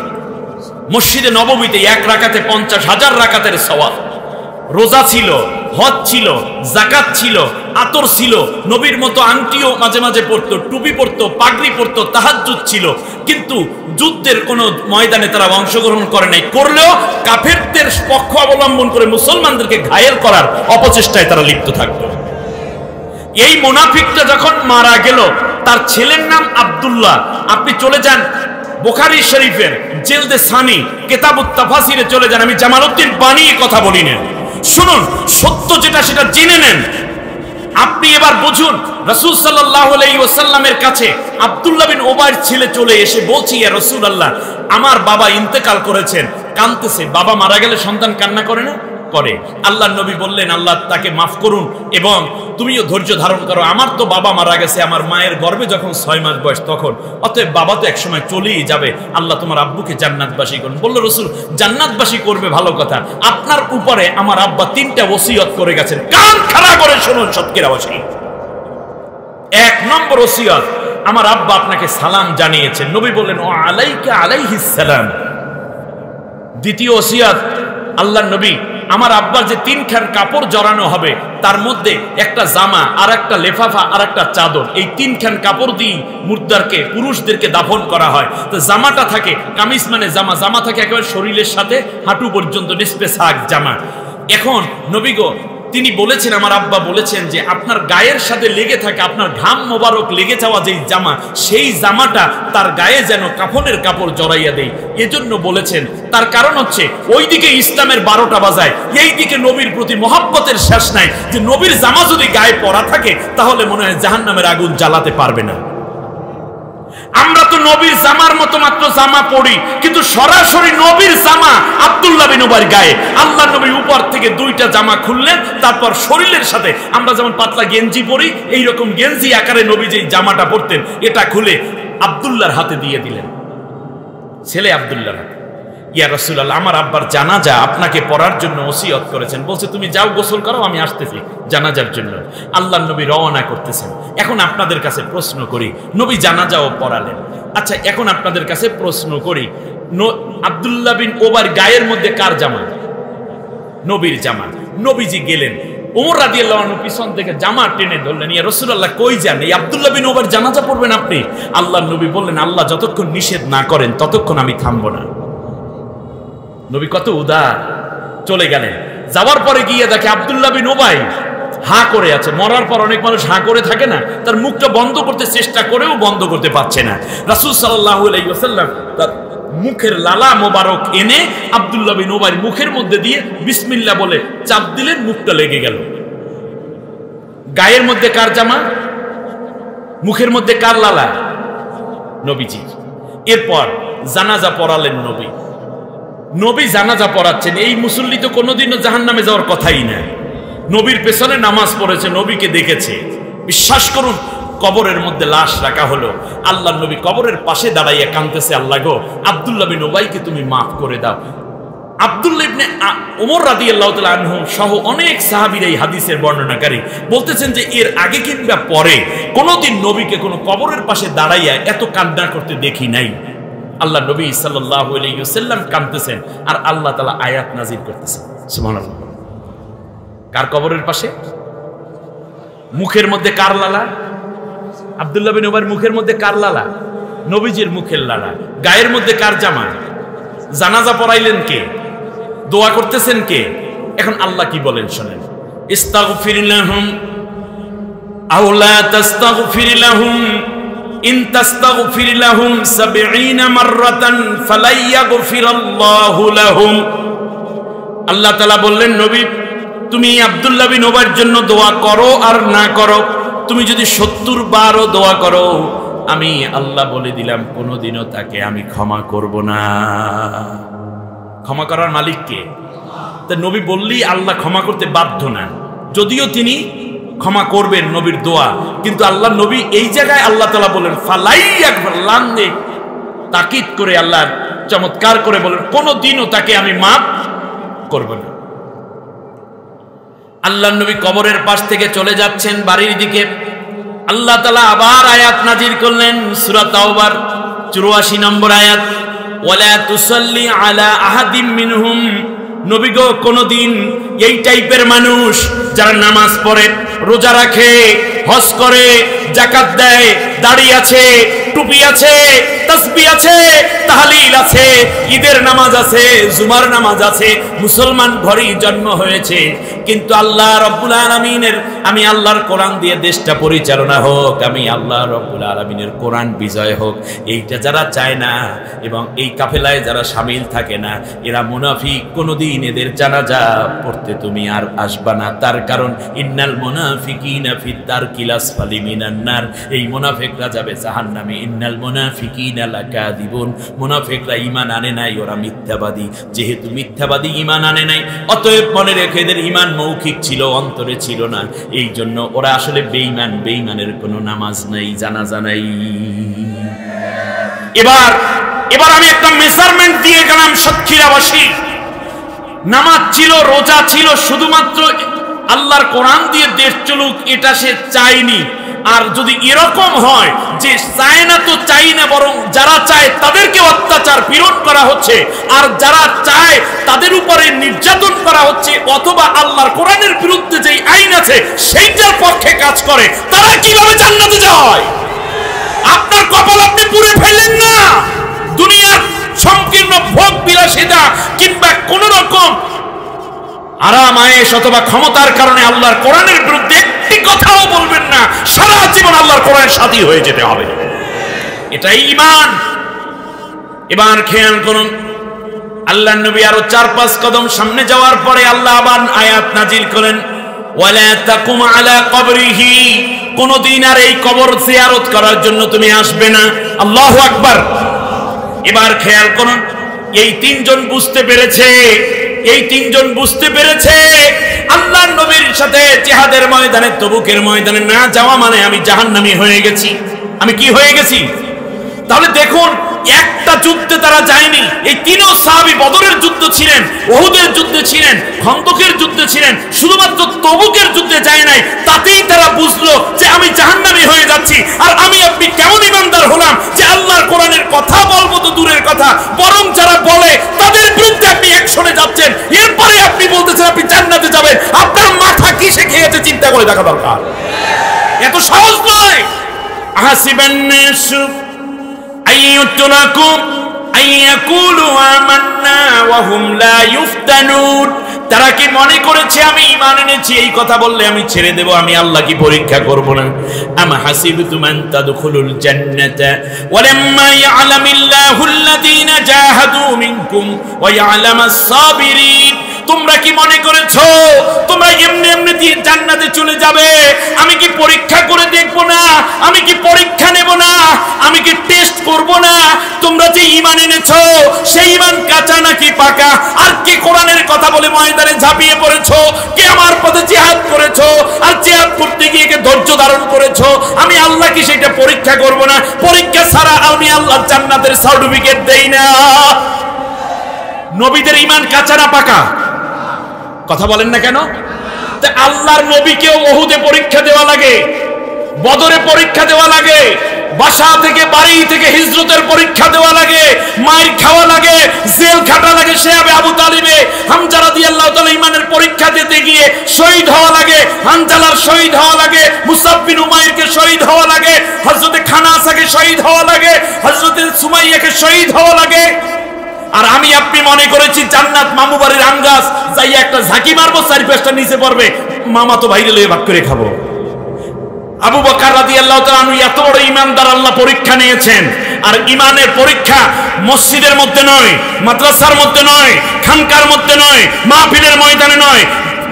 মসজিদে নববীতে 1 রাকাতে 50,000 রাকাতের সওয়াব। রোজা ছিল, হজ ছিল, যাকাত ছিল, আতর ছিল, নবীর মতো আংটিও মাঝে মাঝে পড়তো, টুপি পড়তো, পাগড়ি পড়তো, তাহাজ্জুদ ছিল। কিন্তু যুদ্ধের কোন ময়দানে তারা অংশগ্রহণ করে নাই। করলেও কাফেরদের পক্ষ অবলম্বন করে মুসলমানদেরকে ঘায়েল করার অপচেষ্টায় তারা লিপ্ত থাকত। এই মুনাফিকটা যখন মারা গেল, তার ছেলের নাম আব্দুল্লাহ। আপনি চলে যান বুখারী শরীফের জেলদে সানি কিতাবুত তাফাসিরে চলে যান। আমি জামালউদ্দিন বানিয়ে কথা বলি না, শুনুন, সত্য যেটা সেটা জেনে নেন। আপনি এবার বুঝুন, রাসূল সাল্লাল্লাহু আলাইহি ওয়াসাল্লামের কাছে আব্দুল্লাহ বিন ওবাইর ছেলে চলে এসে বলছি, ইয়া রাসূলুল্লাহ, আমার বাবা ইন্তেকাল করেছেন। কাঁদতেছে। বাবা মারা গেলে সন্তান কান্না করে না? করে। আল্লাহর নবী বললেন আল্লাহ তাকে মাফ করুন এবং তুমিও ধৈর্য ধারণ করো। আমার তো বাবা মারা গেছে আমার মায়ের গর্ভে যখন 6 মাস বয়স তখন, অতএব বাবা তো একসময় চলেই যাবে, আল্লাহ তোমার আব্বুকে জান্নাতবাসী করুন। বলল রাসূল, জান্নাতবাসী করবে ভালো কথা, আপনার উপরে আমার আব্বা 3টা ওসিয়ত করে গেছেন। কান খাড়া করে শুনুন সৎকিরাবাসী। 1 নম্বর ওসিয়ত, আমার আব্বা আপনাকে সালাম জানিয়েছেন। নবী বললেন ও আলাইকা আলাইহিস সালাম। দ্বিতীয় ওসিয়ত, আল্লাহর নবী, আমার আব্বার যে 3খান কাপড় জড়ানো হবে, তার মধ্যে একটা জামা, আর একটা লেফাফা, আর একটা চাদর, এই 3খান কাপড় দিয়ে মুর্দারকে, পুরুষদেরকে দাফন করা হয়। তো জামাটা থাকে, কামিজ মানে জামা, জামা থাকে একেবারে শরীরের সাথে হাঁটু পর্যন্ত, নিসফে সাক জামা। এখন নবী গো, তিনি বলেছেন, আমার আব্বা বলেছেন যে আপনার গায়ের সাথে লেগে থাকে, আপনার ঘাম মোবারক লেগে যাওয়া যেই জামা, সেই জামাটা তার গায়ে যেন কাফনের কাপড় জড়াইয়া দেয়। এজন্য বলেছেন, তার কারণ হচ্ছে ওইদিকে ইসলামের 12টা বাজায়, এই দিকে নবীর প্রতি মহব্বতের শেষ নাই, যে নবীর জামা যদি গায়ে পরা থাকে তাহলে মনে হয় জাহান্নামের আগুন জ্বালাতে পারবে না। আমরা তো নবীর জামার মতো মাত্র জামা পরি, কিন্তু সরাসরি নবীর জামা আব্দুল্লাহ বিন উবাইর গায়ে। আল্লাহ নবী উপর থেকে 2টা জামা খুললেন, তারপর শরীরের সাথে আমরা যেমন পাতলা গেঞ্জি পরি, এইরকম গেঞ্জি আকারে নবী যেই জামাটা পরতেন এটা খুলে আব্দুল্লাহর হাতে দিয়ে দিলেন, ছেলে আব্দুল্লাহর হাতে। ইয়া রাসূলুল্লাহ, আমার আব্বার জানাজা আপনাকে পড়ার জন্য ওসিয়ত করেছেন, বলছে তুমি যাও গোসল করো, আমি আসতেছি জানাজার জন্য। আল্লাহর নবী রওনা করতেছেন। এখন আপনাদের কাছে প্রশ্ন করি, নবী জানাজাও পড়ালেন, আচ্ছা এখন আপনাদের কাছে প্রশ্ন করি, আব্দুল্লাহ বিন উবাইর গায়ের মধ্যে কার জামা? নবীর জামা। নবীজি গেলেন, ওমর রাদিয়াল্লাহু আনহু পিছন থেকে জামা টেনে ধরলেন, ইয়া রাসূলুল্লাহ কই যান? এই আব্দুল্লাহ বিন উবাইর জানাজা পড়বেন আপনি? আল্লাহর নবী বললেন, আল্লাহ যতক্ষণ নিষেধ না করেন ততক্ষণ আমি থামবো না। নবী কত উদার। চলে গেলেন, যাওয়ার পরে গিয়ে দেখে আব্দুল্লাহ বিন উবাই হা করে আছে। মরার পর অনেক মানুষ হা করে থাকে না, তার মুখটা বন্ধ করতে চেষ্টা করেও বন্ধ করতে পারছে না। রাসূল সাল্লাল্লাহু আলাইহি ওয়াসাল্লাম তার মুখের লালা মোবারক এনে আব্দুল্লাহ বিন উবাইর মুখের মধ্যে দিয়ে বিসমিল্লাহ বলে চাপ দিলেন, মুখটা লেগে গেল। গায়ের মধ্যে কার জামা? মুখের মধ্যে কার লালা? নবীজি। এরপর জানাজা পড়ালেন নবী। নবী জানাজা পড়াচ্ছেন, এই মুসল্লি তো কোনোদিনও জাহান্নামে যাওয়ার কথাই না। নবীর পেছনে নামাজ পড়েছে, নবীকে দেখেছে। বিশ্বাস করুন, কবরের মধ্যে লাশ রাখা হলো, আল্লাহর নবী কবরের পাশে দাঁড়াইয়া কাঁদতেছে, আল্লাহ গো, আব্দুল্লাহ বিন উবাইকে তুমি মাফ করে দাও। আব্দুল্লাহ ইবনে ওমর রাদিয়াল্লাহু তাআলা আনহু সহ অনেক সাহাবীরা এই হাদিসের বর্ণনাকারী বলতেছেন যে এর আগে কিংবা পরে কোনোদিন নবীকে কোনো কবরের পাশে দাঁড়াইয়া এত কান্না করতে দেখি নাই। আল্লাহ নবী সাল্লাল্লাহু আলাইহি ওয়াসাল্লাম কাঁদতেছেন আর আল্লাহ তাআলা আয়াত নাযিল করতেছেন। সুবহানাল্লাহ। কার কবরের পাশে? মুখের মধ্যে কার লালা? আব্দুল্লাহ বিন উবাইর মুখের মধ্যে কার লালা? নবীজির মুখের লালা। গায়ের মধ্যে কার জামা? জানাজা পড়াইলেন কে? দোয়া করতেছেন কে? এখন আল্লাহ কি বলেন শুনেন, ইস্তাগফির লাহুম আও লা তাস্তাগফির লাহুম ইন তাস্তাগফির লাহুম 70 মাররাতান ফালাইয়াগফিরাল্লাহু লাহুম। আল্লাহ তাআলা বললেন, নবী তুমি আব্দুল্লাহ বিন উবাইর জন্য দোয়া করো আর না করো, তুমি যদি 70 বারও দোয়া করো, আমি আল্লাহ বলে দিলাম কোনোদিনও তাকে আমি ক্ষমা করব না। ক্ষমা করার মালিক কে? তা নবী বললেই আল্লাহ ক্ষমা করতে বাধ্য না, যদিও তিনি ক্ষমা করবেন নবীর দোয়া, কিন্তু আল্লাহ নবী এই জায়গায় আল্লাহ তাআলা বলেন ফালাইয়াগফিরাল্লাহু, তাকিদ করে আল্লাহ চমৎকার করে বলেন কোনোদিনও তাকে আমি মাফ করব না। আল্লাহ নবী কবরের পাশ থেকে চলে যাচ্ছেন বাড়ির দিকে, আল্লাহ তাআলা আবার আয়াত নাজিল করলেন, সূরা তাওবার 84 নম্বর আয়াত, ওয়ালা তুসাল্লি আলা আহাদিম মিনহুম। নবী গো, কোনদিন এই টাইপের মানুষ যারা নামাজ পড়ে, রোজা রাখে, হজ করে, যাকাত দেয়, দাড়ি আছে, টুপি আছে, তাসবিহ আছে, তাহলিল আছে, ঈদের নামাজ আছে, জুমার নামাজ আছে, মুসলমান ঘরেই জন্ম হয়েছে, কিন্তু আল্লাহ রাব্বুল আলামিনের, আমি আল্লাহর কোরআন দিয়ে দেশটা পরিচালনা হোক, আমি আল্লাহ রাব্বুল আলামিনের কোরআন বিজয় হোক, এইটা যারা চায় না এবং এই কাফেলায় যারা শামিল থাকে না, এরা মুনাফিক। কোনোদিন এদের জানাজা পড়তে তুমি আর আসবা না, তার কারণ ইন্নাল মুনাফিকিনা ফিদ দারকিল আসফালি মিনান নার, এই মুনাফিকরা যাবে জাহান্নামে। ইন্নাল মুনাফিকিনা লাকাযিবুন, মুনাফিকরা ঈমান আনে নাই, ওরা মিথ্যাবাদী। যেহেতু মিথ্যাবাদী ঈমান আনে নাই, অতএব মনে রেখে এদের ঈমান মৌখিক ছিল, অন্তরে ছিল না, এই জন্য ওরা আসলে বেঈমান। বেঈমানের কোনো নামাজ নাই, জানাজা নাই। এবার আমি একটা মেজারমেন্ট দিয়ে গেলাম সাতক্ষীরাবাসী। নামাজ ছিল, রোজা ছিল, শুধুমাত্র আল্লাহর কোরআন দিয়ে দেশ চলুক এটা সে চায়নি। আর যদি এরকম হয় যে চায় না তো চাই না, বরং যারা চায় তাদেরকে অত্যাচার পীড়ন করা হচ্ছে, আর যারা চায় তাদের উপরে নির্যাতন করা হচ্ছে, অথবা আল্লাহর কোরআনের বিরুদ্ধে যেই আইন আছে সেইটার পক্ষে কাজ করে, তারা কিভাবে জান্নাতে যায়? আপনার কপাল আপনি পুড়ে ফেলেন না। দুনিয়ার সংকীর্ণ ভোগ বিলাসিতা কিংবা কোন রকম আরাম আয়েশ অথবা ক্ষমতার কারণে আল্লাহর কোরআনের বিরুদ্ধে একটি কথাও বলবেন না, সারা জীবন আল্লাহর কোরআনের সাথী হয়ে যেতে হবে। এটাই ঈমান। এবার খেয়াল করুন, আল্লাহর নবী আরো 4-5 কদম সামনে যাওয়ার পরে আল্লাহ আবার আয়াত নাজিল করেন, ওয়ালা তাকুম আলা কবরিহি, কোনদিন আর এই কবর জিয়ারত করার জন্য তুমি আসবে না। আল্লাহু আকবার। এবার খেয়াল করুন, এই তিনজন বুঝতে পেরেছে, আল্লাহর নবীর সাথে জিহাদের ময়দানে, তবুকের ময়দানে না যাওয়া মানে আমি জাহান্নামী হয়ে গেছি। আমি কি হয়ে গেছি? তাহলে দেখুন, একটা যুদ্ধে তারা যায়নি। এই তিনও সাহাবী বদরের যুদ্ধ ছিলেন, উহুদের যুদ্ধে ছিলেন, খন্দকের যুদ্ধে ছিলেন, শুধুমাত্র তবুকের যুদ্ধে যায় নাই। তাতেই তারা বুঝলো যে আমি জাহান্নামী হয়ে যাচ্ছি। আর আমি আপনি কেমন ইমানদার হলাম যে আল্লাহর কোরআনের কথা বলবো তো দূরের কথা, বরং যারা বলে তাদের বিরুদ্ধে আপনি অ্যাকশনে যাচ্ছেন, এরপরে আপনি বলতেছেন আপনি জান্নাতে যাবেন। আপনার মাথা কিসে খেয়েছে চিন্তা করে দেখা দরকার। এত সহজ নয়। আহাসিবান নাসু আইয়ুতরাকু আইয়াকুলু আমান্না ওয়া হুম লা ইফতানুন, তারা কি মনে করেছে আমি ঈমান এনেছি, এই কথা বললে আমি ছেড়ে দেব, আমি আল্লাহ কি পরীক্ষা করব না? আম হাসিবতুম আন তাদখুলুল জান্নাতা ওয়া লাম্মা ইয়ালামিল্লাহুল্লাযীনা জাহাদু মিনকুম ওয়া ইয়ালামাস সাবিরিন, তোমরা কি মনে করেছো তোমরা এমনি এমনি জান্নাতে চলে যাবে? আমি কি পরীক্ষা করে দেখব না? আমি কি পরীক্ষা নেব না? আমি কি টেস্ট করব না? তোমরা যে ঈমান এনেছো সেই ঈমান কাঁচা নাকি পাকা? আর কি কোরআনের কথা বলে ময়দানে ঝাঁপিয়ে পড়েছো? কে আমার পথে জিহাদ করেছো? আর জিহাদ করতে গিয়ে কে ধৈর্য ধারণ করেছো? আমি আল্লাহ কি সেটা পরীক্ষা করব না? পরীক্ষা ছাড়া আমি আল্লাহ জান্নাতের সার্টিফিকেট দেই না। নবীদের ঈমান কাঁচা না পাকা? কথা বলেন না কেন? তা আল্লাহর নবীকেও উহুদে পরীক্ষা দেওয়া লাগে, বদরে পরীক্ষা দেওয়া লাগে, বাসা থেকে বাড়ি থেকে হিজরতের পরীক্ষা দেওয়া লাগে, মায়ের খাওয়া লাগে, জেল খাটা লাগে। সে আবু তালিবে হামজা রাদিয়াল্লাহু তাআলা ঈমানের পরীক্ষা দিতে গিয়ে শহীদ হওয়া লাগে, হানজালার শহীদ হওয়া লাগে, মুসাব বিন উমাইরকে শহীদ হওয়া লাগে, হযরতে খানাসাকে শহীদ হওয়া লাগে, হযরতে সুমাইয়াকে শহীদ হওয়া লাগে। আর আমি আপনি মনে করেছি জান্নাত মামু বাড়ির আম গাছ, যাই একটা ঝাঁকি মারবো 4-5টা নিচে পড়বে, মামা তো বাইরে লয়ে ভাগ করে খাবো। আবু বকর রাদিয়াল্লাহু তাআলা আনহু এত বড় ঈমানদার, আল্লাহ পরীক্ষা নিয়েছেন। আর ঈমানের পরীক্ষা মসজিদের মধ্যে নয়, মাদ্রাসার মধ্যে নয়, খানকার মধ্যে নয়, মাহফিলের ময়দানে নয়।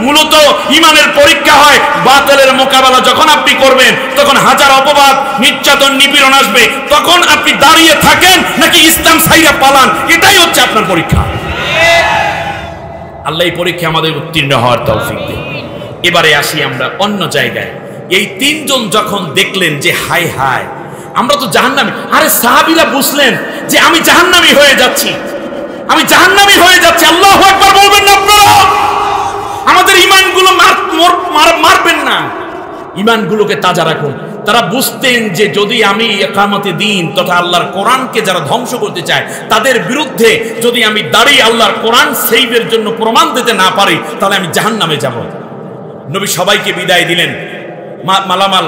মূলত ঈমানের পরীক্ষা হয় বাতিলের মোকাবেলা যখন আপনি করবেন, তখন হাজার অপবাদ, নির্যাতন, নিপীড়ন আসবে, তখন আপনি দাঁড়িয়ে থাকেন নাকি ইসলাম ছাইরা পালান, এটাই হচ্ছে আপনার পরীক্ষা। আল্লাহ এই পরীক্ষা আমাদের উত্তীর্ণ হওয়ার তৌফিক দেন। এবারে আসি আমরা অন্য জায়গায়। এই তিনজন যখন দেখলেন যে হায় হায় আমরা তো জাহান্নামী, আরে সাহাবীরা বুঝলেন যে আমি জাহান্নামী হয়ে যাচ্ছি, আমি জাহান্নামী হয়ে যাচ্ছি। আল্লাহু আকবার বলবেন না আপনারা? আমাদের ঈমানগুলো মারবেন না, ঈমানগুলোকে তাজা রাখুন। তারা বুঝতেন যে যদি আমি ইকামতে দ্বীন তথা আল্লাহর কোরআনকে যারা ধ্বংস করতে চায় তাদের বিরুদ্ধে যদি আমি দাঁড়িয়ে আল্লাহর কোরআন সেইবের জন্য প্রমাণ দিতে না পারি, তাহলে আমি জাহান্নামে যাব। নবী সবাইকে বিদায় দিলেন, মালামাল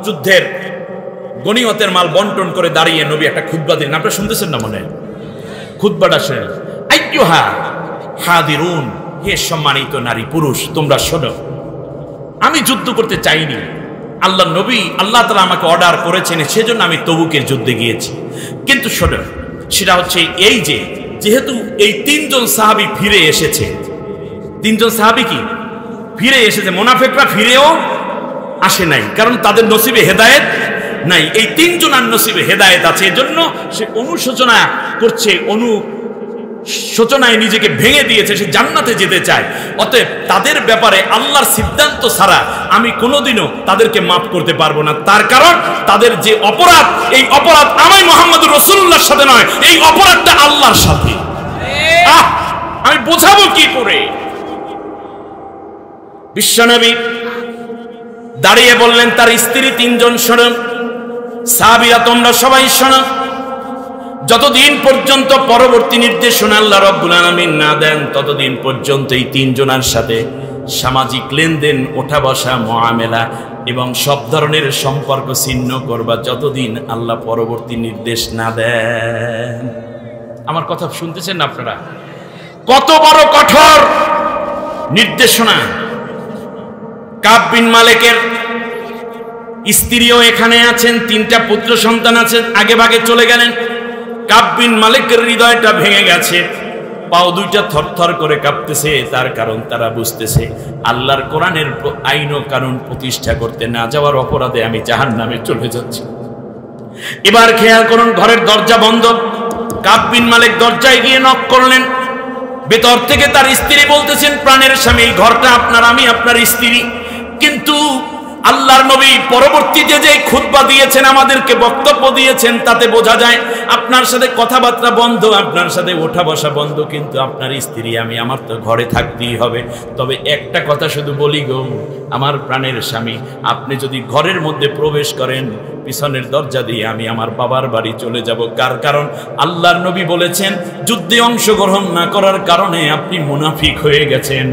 যুদ্ধের গনিমতের মাল বন্টন করে দাঁড়িয়ে নবী একটা খুতবা দিলেন। আপনারা শুনতেছেন না? মনে খুতবাটা শুনেন। আইয়ুহা হাদিরুন, হে সম্মানিত নারী পুরুষ, তোমরা শোনো, আমি যুদ্ধ করতে চাইনি, আল্লাহ নবী আল্লাহ তাআলা আমাকে অর্ডার করেছেন, সেজন্য আমি তবুকের যুদ্ধে গিয়েছি। কিন্তু শোনো, সেটা হচ্ছে এই যে যেহেতু এই তিনজন সাহাবী ফিরে এসেছে, তিনজন সাহাবী কি ফিরে এসেছে, মুনাফিকরা ফিরেও আসে নাই, কারণ তাদের নসিবে হেদায়েত নাই। এই তিনজনের নসিবে হেদায়েত আছে, এজন্য সে অনুশোচনা করছে, অনুশোচনায় নিজেকে ভেঙে দিয়েছে, সে জান্নাতে যেতে চায়। অতএব তাদের ব্যাপারে আল্লাহর সিদ্ধান্ত ছাড়া আমি কোনোদিনও তাদেরকে মাফ করতে পারবো না। তার কারণ তাদের যে অপরাধ, এই অপরাধ আমি মুহাম্মদুর রাসূলুল্লাহর সাথে নয়, এই অপরাধটা আল্লাহর সাথে। আমি বোঝাবো কি করে? বিশ্বনবী দাঁড়িয়ে বললেন তার স্ত্রী তিনজন, শোনো সাহাবীরা তোমরা সবাই শোনো, যতদিন পর্যন্ত পরবর্তী নির্দেশনা আল্লাহ রাব্বুল আলামিন না দেন ততদিন পর্যন্ত এই তিনজনের সাথে সামাজিক লেনদেন, ওঠা বসা, মুআমেলা এবং সব ধরনের সম্পর্ক ছিন্ন করবা যতদিন আল্লাহ পরবর্তী নির্দেশ না দেন। আমার কথা শুনতেছেন না আপনারা? কত বড় কঠোর! নির্দেশনা। কাব বিন মালিকের স্ত্রীও এখানে আছেন, 3টা পুত্র সন্তান আছেন, আগে ভাগে চলে গেলেন। কাব বিন মালিকের হৃদয়টা ভেঙে গেছে, পাও দুইটা থরথর করে কাঁপতেছে। তার কারণ তারা বুঝতেছে আল্লাহর কোরআনের আইন ও কানুন প্রতিষ্ঠা করতে না যাওয়ার অপরাধে আমি জাহান্নামে চলে যাচ্ছি। এবার খেয়াল করুন, ঘরের দরজা বন্ধ। কাব বিন মালিক দরজায় গিয়ে নক করলেন। ভেতর থেকে তার স্ত্রী বলতেছেন, প্রাণের স্বামী, এই ঘরটা আপনার, আমি আপনার স্ত্রী। কিন্তু আল্লাহর নবী পরবর্তীতে যে খুতবা দিয়েছেন, আমাদেরকে বক্তব্য দিয়েছেন, তাতে বোঝা যায় আপনার সাথে কথাবার্তা বন্ধ, আপনার সাথে ওঠা বসা বন্ধ, কিন্তু আপনার স্ত্রী আমি, আমার তো ঘরে থাকতেই হবে। তবে একটা কথা শুধু বলি গো আমার প্রাণের স্বামী, আপনি যদি ঘরের মধ্যে প্রবেশ করেন, পিছনের দরজা দিয়ে আমি আমার বাবার বাড়ি চলে যাব। কারণ আল্লাহর নবী বলেছেন, যুদ্ধে অংশগ্রহণ না করার কারণে আপনি মুনাফিক হয়ে গেছেন।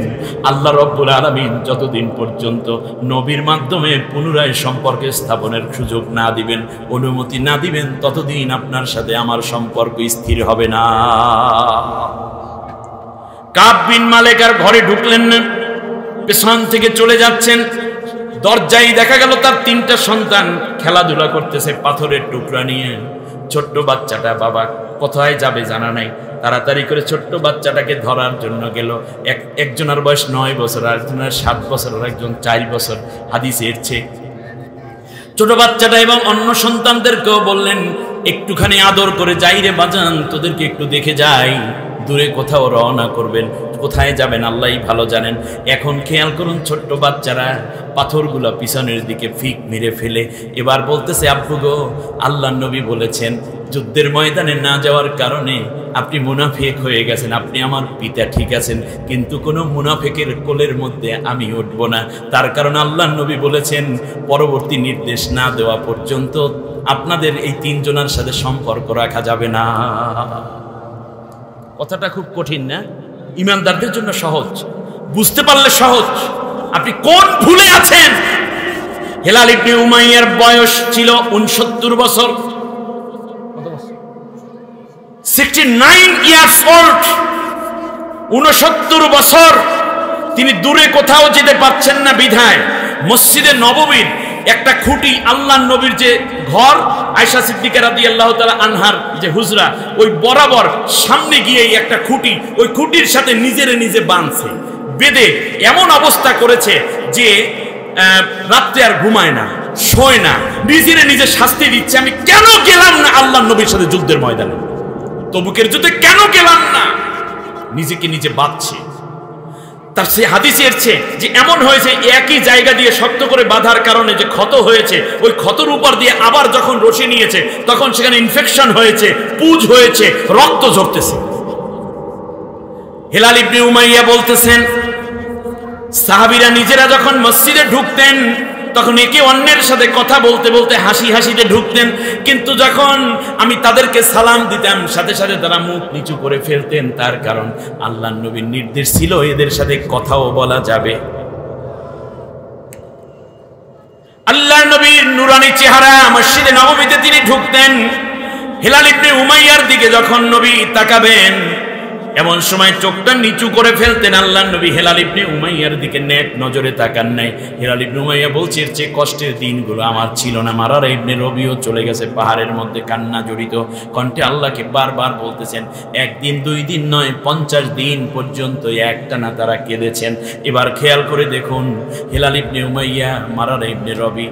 আল্লাহ রাব্বুল আলামিন যতদিন পর্যন্ত নবীর মাধ্যমে পুনরায় সম্পর্ক স্থাপনের সুযোগ না দিবেন, অনুমতি না দিবেন, ততদিন আপনার সাথে আমার সম্পর্ক স্থির হবে না। কাব বিন মালিক আর ঘরে ঢুকলেন না, পেছন থেকে চলে যাচ্ছেন। দরজায় দেখা গেল তার 3টা সন্তান খেলাধুলা করতেছে পাথরের টুকরা নিয়ে। ছোট্ট বাচ্চাটা বাবা কোথায় যাবে জানা নাই, তাড়াতাড়ি করে ছোট্ট বাচ্চাটাকে ধরার জন্য গেল। একজনের বয়স 9 বছর, আরেকজনের 7 বছর, আর একজন 4 বছর। হাদিসে এসেছে ছোট বাচ্চাটা এবং অন্য সন্তানদেরকেও বললেন, একটুখানি আদর করে, যাই রে বাজান, তোদেরকে একটু দেখে যাই, দূরে কোথাও রওনা করবেন, কোথায় যাবেন আল্লাহই ভালো জানেন। এখন খেয়াল করুন, ছোট্ট বাচ্চারা পাথরগুলো পিছনের দিকে ফিক মেরে ফেলে এবার বলতেছে, আব্বু গো, আল্লাহর নবী বলেছেন যুদ্ধের ময়দানে না যাওয়ার কারণে আপনি মুনাফিক হয়ে গেছেন, আপনি আমার পিতা ঠিক আছেন, কিন্তু কোনো মুনাফিকের কোলের মধ্যে আমি উঠব না। তার কারণ আল্লাহর নবী বলেছেন, পরবর্তী নির্দেশ না দেওয়া পর্যন্ত আপনাদের এই 3 জনের সাথে সম্পর্ক রাখা যাবে না। কথাটা খুব কঠিন না? ইমানদারদের জন্য সহজ, বুঝতে পারলে সহজ। আপনি কোন ভুলে আছেন? হেলাল ইবনে উমাইয়ার বয়স ছিল 69 বছর, 69 ইয়ার্স ওল্ড। 69 বছর তিনি দূরে কোথাও যেতে পারছেন না বিধায় মসজিদে নববীর একটা খুঁটি, আল্লাহর নবীর যে ঘর, আয়েশা সিদ্দিকা রাদিয়াল্লাহু তাআলা আনহার যে হুজরা, ওই বরাবর সামনে গিয়ে একটা খুঁটি, ওই খুঁটির সাথে নিজে বাঁধছে, বেঁধে এমন অবস্থা করেছে যে রাত্রে আর ঘুমায় না, শোয় না, নিজে শাস্তি দিচ্ছে, আমি কেন গেলাম না আল্লাহর নবীর সাথে যুদ্ধের ময়দানে, তবুকের যুদ্ধে কেন গেলাম না, নিজেকে নিজে বাঁধছে। তার সে হাদিসে এসেছে যে এমন হয়েছে, একই জায়গা দিয়ে শক্ত করে বাঁধার কারণে যে ক্ষত হয়েছে, ওই ক্ষতর উপর দিয়ে আবার যখন রশি নিয়েছে তখন সেখানে ইনফেকশন হয়েছে, পুজ হয়েছে, রক্ত ঝরতেছে। হেলাল ইবনে উমাইয়া বলতেছেন, সাহাবীরা নিজেরা যখন মসজিদে ঢুকতেন তখন একে অন্যের সাথে কথা বলতে বলতে হাসিতে ঢুকতেন, কিন্তু যখন আমি তাদেরকে সালাম দিতাম সাথে সাথে তারা মুখ নিচু করে ফেলতেন। তার কারণ আল্লাহর নবীর নির্দেশ ছিল এদের সাথে কথাও বলা যাবে। আল্লাহর নবীর নুরানি চেহারা মসজিদে নববীতে তিনি ঢুকতেন, হেলাল ইবনে উমাইয়ার দিকে যখন নবী তাকাবেন এমন সময় চোখটা নিচু করে ফেলতেন। আল্লাহর নবী হেলাল ইবনে উমাইয়ার দিকে নেক নজরে তাকান নাই। হেলাল ইবনে উমাইয়া বলছে, এর চেয়ে কষ্টের দিনগুলো আমার ছিল না। মারারা ইবনে রবিও চলে গেছে পাহাড়ের মধ্যে, কান্না জড়িত কণ্ঠে আল্লাহকে বারবার বলতেছেন। 1 দিন 2 দিন নয়, 50 দিন পর্যন্ত একটানা তারা কেঁদেছেন। এবার খেয়াল করে দেখুন, হেলাল ইবনে উমাইয়া, মারারা ইবনে রবি,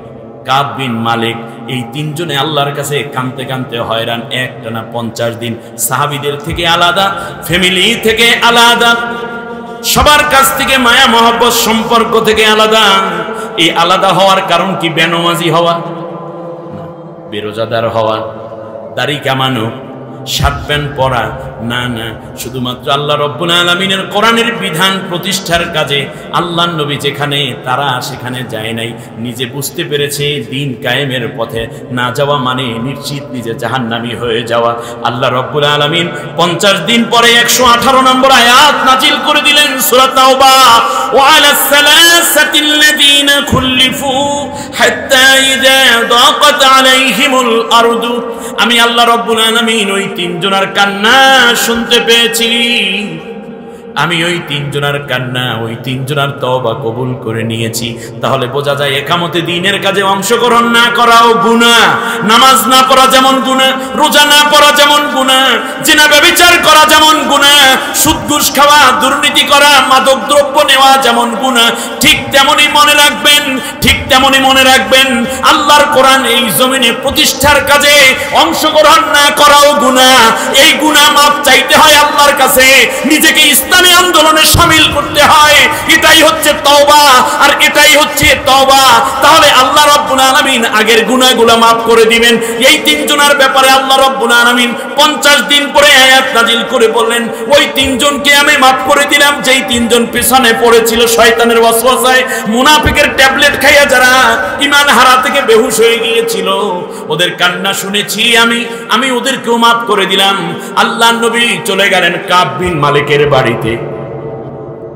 কাব বিন মালিক, এই 3 জনে আল্লাহর কাছে কাঁদতে হয়রান একটানা 50 দিন। সাহাবীদের থেকে আলাদা, ফ্যামিলি থেকে আলাদা, সবার কাছ থেকে মায়া মহব্বত সম্পর্ক থেকে আলাদা। এই আলাদা হওয়ার কারণ কি? বেনমাজি হওয়া না, বেরোজাদার হওয়া, দাড়ি কামানো, শার্ট প্যান্ট পরা না, শুধুমাত্র আল্লাহ রব্বুল আলামিনের কোরআনের বিধান প্রতিষ্ঠার কাজে আল্লাহর নবী যেখানে, তারা সেখানে যায় নাই। নিজে বুঝতে পেরেছে দিন কায়েমের পথে না যাওয়া মানে নিশ্চিত নিজে জাহান্নামী হয়ে যাওয়া। আল্লাহ রব্বুল আলামিন 50 দিন পরে 118 নম্বর আয়াত নাজিল করে দিলেন, সূরা তাওবা, ওয়া আলাস সালাসাতিল্লাযীনা খুল্লিফু হাত্তা ইযা দাকাত আলাইহিমুল আরদু। আমি আল্লাহ রব্বুল আলামিন ওই 3 জনের কান্না শুনতে পেয়েছি। আমি ওই তিনজনের কান্না, ওই তিনজনের তওবা কবুল করে নিয়েছি। তাহলে বোঝা যায় একামতে দ্বীনের কাজে অংশগ্রহণ না করাও গুনাহ। নামাজ না পড়া যেমন গুনাহ, রোজা না পড়া যেমন গুনাহ, জিনা ব্যভিচার করা যেমন গুনাহ, সুদ ঘুষ খাওয়া, দুর্নীতি করা, মাদক দ্রব্য নেওয়া যেমন গুনাহ, ঠিক তেমনি মনে রাখবেন, ঠিক তেমনি মনে রাখবেন আল্লাহর কোরআন এই জমিনে প্রতিষ্ঠার কাজে অংশগ্রহণ না করাও গুনাহ। এই গুনাহ মাপ চাইতে হয় আল্লাহর কাছে, নিজেকে ইসলামী আন্দোলনে শামিল করতে হয়। এটাই হচ্ছে তওবা, আর এটাই হচ্ছে তওবা। তাহলে আল্লাহ রাব্বুল আলামিন আগের গুনাহগুলো মাফ করে দিবেন। এই তিনজনের ব্যাপারে আল্লাহ রাব্বুল আলামিন 50 দিন পরে আয়াত নাজিল করে বললেন, ওই তিনজনকে আমি মাফ করে দিলাম যেই তিনজন পেছনে পড়েছিল শয়তানের ওয়াসওয়াসায়, মুনাফিকের ট্যাবলেট খাইয়া যারা ঈমান হারা থেকে বেহুশ হয়ে গিয়েছিল, ওদের কান্না শুনেছি আমি ওদেরকেও মাফ করে দিলাম। আল্লাহর নবী চলে গেলেন কাব বিন মালিকের বাড়িতে।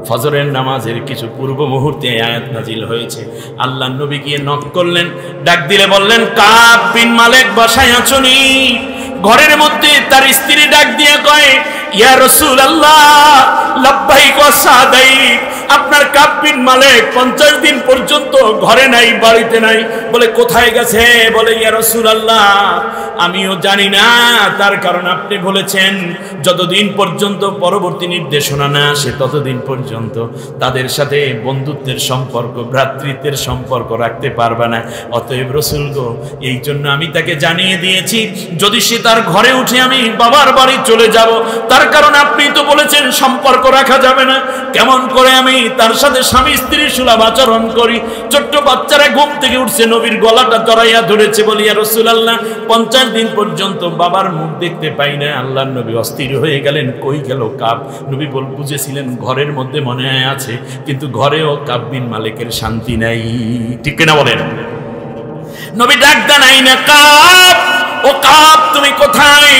ফজরের নামাজের কিছু পূর্ব মুহূর্তে আয়াত নাজিল হয়েছে। আল্লাহর নবী গিয়ে নক করলেন, ডাক দিলে বললেন, কাব বিন মালিক বাসায় আছোনি? ঘরের মধ্যে তার স্ত্রী ডাক দিয়ে কয়, ইয়া রাসূলুল্লাহ লাব্বাইক ওয়া সাদাইক। আপনার কাব বিন মালিক 50 দিন পর্যন্ত ঘরে নাই, বাড়িতে নাই। বলে কোথায় গেছে? বলে ইয়া রাসূলুল্লাহ আমিও জানি না, তার কারণ আপনি বলেছেন যতদিন পর্যন্ত পরবর্তী নির্দেশনা না আসে ততদিন পর্যন্ত তাদের সাথে বন্ধুত্বের সম্পর্ক, ভ্রাতৃত্বের সম্পর্ক রাখতে পারবে না। অতএব রাসূল গো, এই জন্য আমি তাকে জানিয়ে দিয়েছি যদি সে তার ঘরে উঠে আমি বাবার বাড়ি চলে যাব। তার কারণ আপনি তো বলেছেন সম্পর্ক রাখা যাবে না। কেমন করে আমি তার সাথে স্বামী স্ত্রীর সুলভ আচরণ করি? ছোট্ট বাচ্চারা ঘুম থেকে উঠছে, নবীর গলাটা জড়াইয়া ধরেছে, বলিয়া রাসূলুল্লাহ 50 দিন পর্যন্ত বাবার মুখ দেখতে পাই না। আল্লাহর নবী অস্থির হয়ে গেলেন, কই গেল কাব? নবী বুঝেছিলেন ঘরের মধ্যে মনে হয় আছে, কিন্তু ঘরেও কাব বিন মালিকের শান্তি নাই। ঠিক কিনা বলেন? নবী ডাক দেন, আইনা কাব, ও কাব তুমি কোথায়?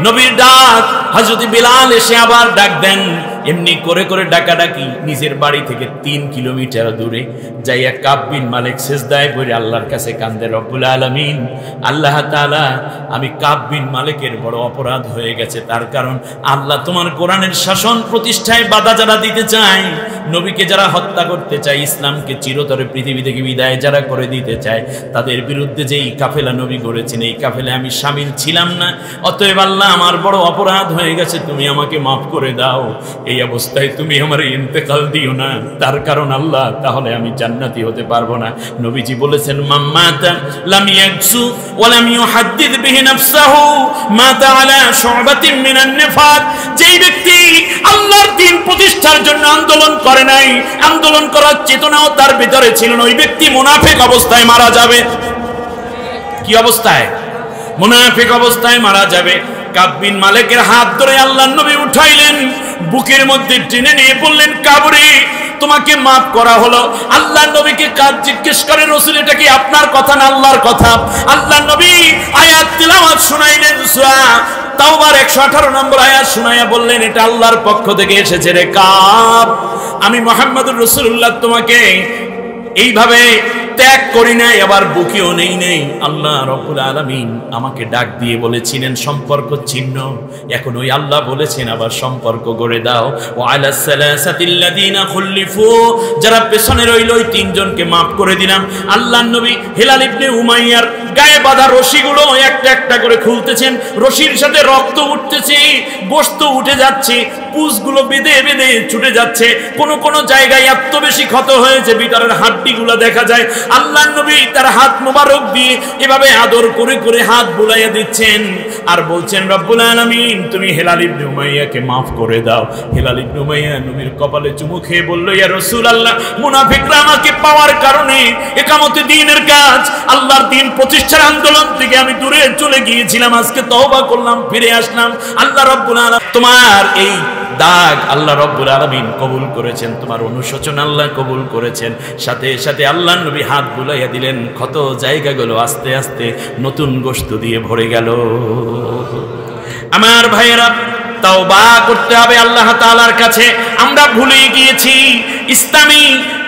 নবীর ডাক, হযরত বিলাল এসে আবার ডাক দেন। এমনি করে করে ডাকাডাকি নিজের বাড়ি থেকে 3 কিলোমিটার দূরে যাইয়া কাব বিন মালিক সিজদায় পড়ে আল্লাহর কাছে কান্দে, রব্বুল আলামিন, আল্লাহ তাআলা আমি কাব বিন মালিকের বড় অপরাধ হয়ে গেছে। তার কারণ আল্লাহ তোমার কোরআনের শাসন প্রতিষ্ঠায় বাধা যারা দিতে চায়, নবীকে যারা হত্যা করতে চায়, ইসলামকে চিরতরে পৃথিবী থেকে বিদায় যারা করে দিতে চায়, তাদের বিরুদ্ধে যেই কাফেলা নবী করেছেন এই কাফেলায় আমি শামিল ছিলাম না। অতএব আল্লাহ আমার বড় অপরাধ হয়ে গেছে, তুমি আমাকে মাফ করে দাও। এই অবস্থায় তুমি আমার ইন্তেকাল দিও না, তার কারণ আল্লাহ তাহলে আমি জান্নাতি হতে পারবো না। নবীজি বলেছেন, মাম্মাতা লাম ইয়াকসু ওয়া লাম ইউহাদ্দিদ বিহি নাফসাহু মাতা আলা শুবাতিন মিনান নিফাক। যেই ব্যক্তি আল্লাহর দ্বীন প্রতিষ্ঠার জন্য আন্দোলন করে নাই, আন্দোলন করার চেতনাও তার ভিতরে ছিল না, ওই ব্যক্তি মুনাফিক অবস্থায় মারা যাবে। কি অবস্থায়? মুনাফিক অবস্থায় মারা যাবে। কাব বিন মালিকের হাত ধরে আল্লাহর নবী উঠাইলেন, বুকের মধ্যে টেনে নিয়ে বললেন, কাবরে তোমাকে মাফ করা হলো। আল্লাহর নবীকে কাজ জিজ্ঞেস করে, রাসূল এটা কি আপনার কথা না আল্লাহর কথা? আল্লাহর নবী আয়াত তিলাওয়াত শুনাইলেন, সূরা তাওবার 118 নম্বর আয়াত শুনাইয়া বললেন, এটা আল্লাহর পক্ষ থেকে এসেছে রে কাব, আমি মুহাম্মদুর রাসূলুল্লাহ তোমাকে এইভাবে ত্যাগ করি নাই, আবার বুকেও নেই নেই। আল্লাহ রাব্বুল আলামিন আমাকে ডাক দিয়ে বলেছিলেন সম্পর্ক ছিন্ন, এখন ওই আল্লাহ বলেছেন আবার সম্পর্ক গড়ে দাও। ওয়া আলাস সালাসাতিল্লাযিনা খুল্লিফু, যারা পেছনে রইল ওই 3 জনকে মাফ করে দিলাম। আল্লাহর নবী হিলাল ইবনে উমাইয়ার গায়ে বাঁধা রশিগুলো একটা একটা করে খুলতেছেন, রশির সাথে রক্ত উঠতেছে, গোশত উঠে যাচ্ছে, পুঁজগুলো বেঁধে বেঁধে ছুটে যাচ্ছে, কোন জায়গায় এত বেশি ক্ষত হয়েছে ভিতরের হাড্ডিগুলো দেখা যায়। আল্লাহর নবী তার হাত মোবারক দিয়ে এভাবে আদর করে করে হাত বুলাইয়া দিচ্ছেন আর বলছেন, রব্বুল আলামিন তুমি হিলাল ইবনে উমাইয়াকে maaf করে দাও। হিলাল ইবনে উমাইয়া নবীর কপালে চুমু খেয়ে বলল, ইয়া রাসূলুল্লাহ, মুনাফিকরা আমাকে পাওয়ার কারণে ইকামতে দ্বীনের কাজ, আল্লাহর দ্বীন প্রতিষ্ঠার আন্দোলন থেকে আমি দূরে চলে গিয়েছিলাম, আজকে তওবা করলাম, ফিরে আসলাম। আল্লাহ রাব্বুল আলামিন তোমার এই দাগ আল্লাহ রাব্বুল আলামিন কবুল করেছেন, তোমার অনুশোচন আল্লাহ কবুল করেছেন। সাথে সাথে আল্লাহর নবী হাত বুলাইয়া দিলেন, ক্ষত জায়গাগুলো আস্তে আস্তে নতুন গোশত দিয়ে ভরে গেল। আমার ভাইয়েরা, তাওবা করতে হবে আল্লাহ তাআলার কাছে। আমরা ভুলে গিয়েছি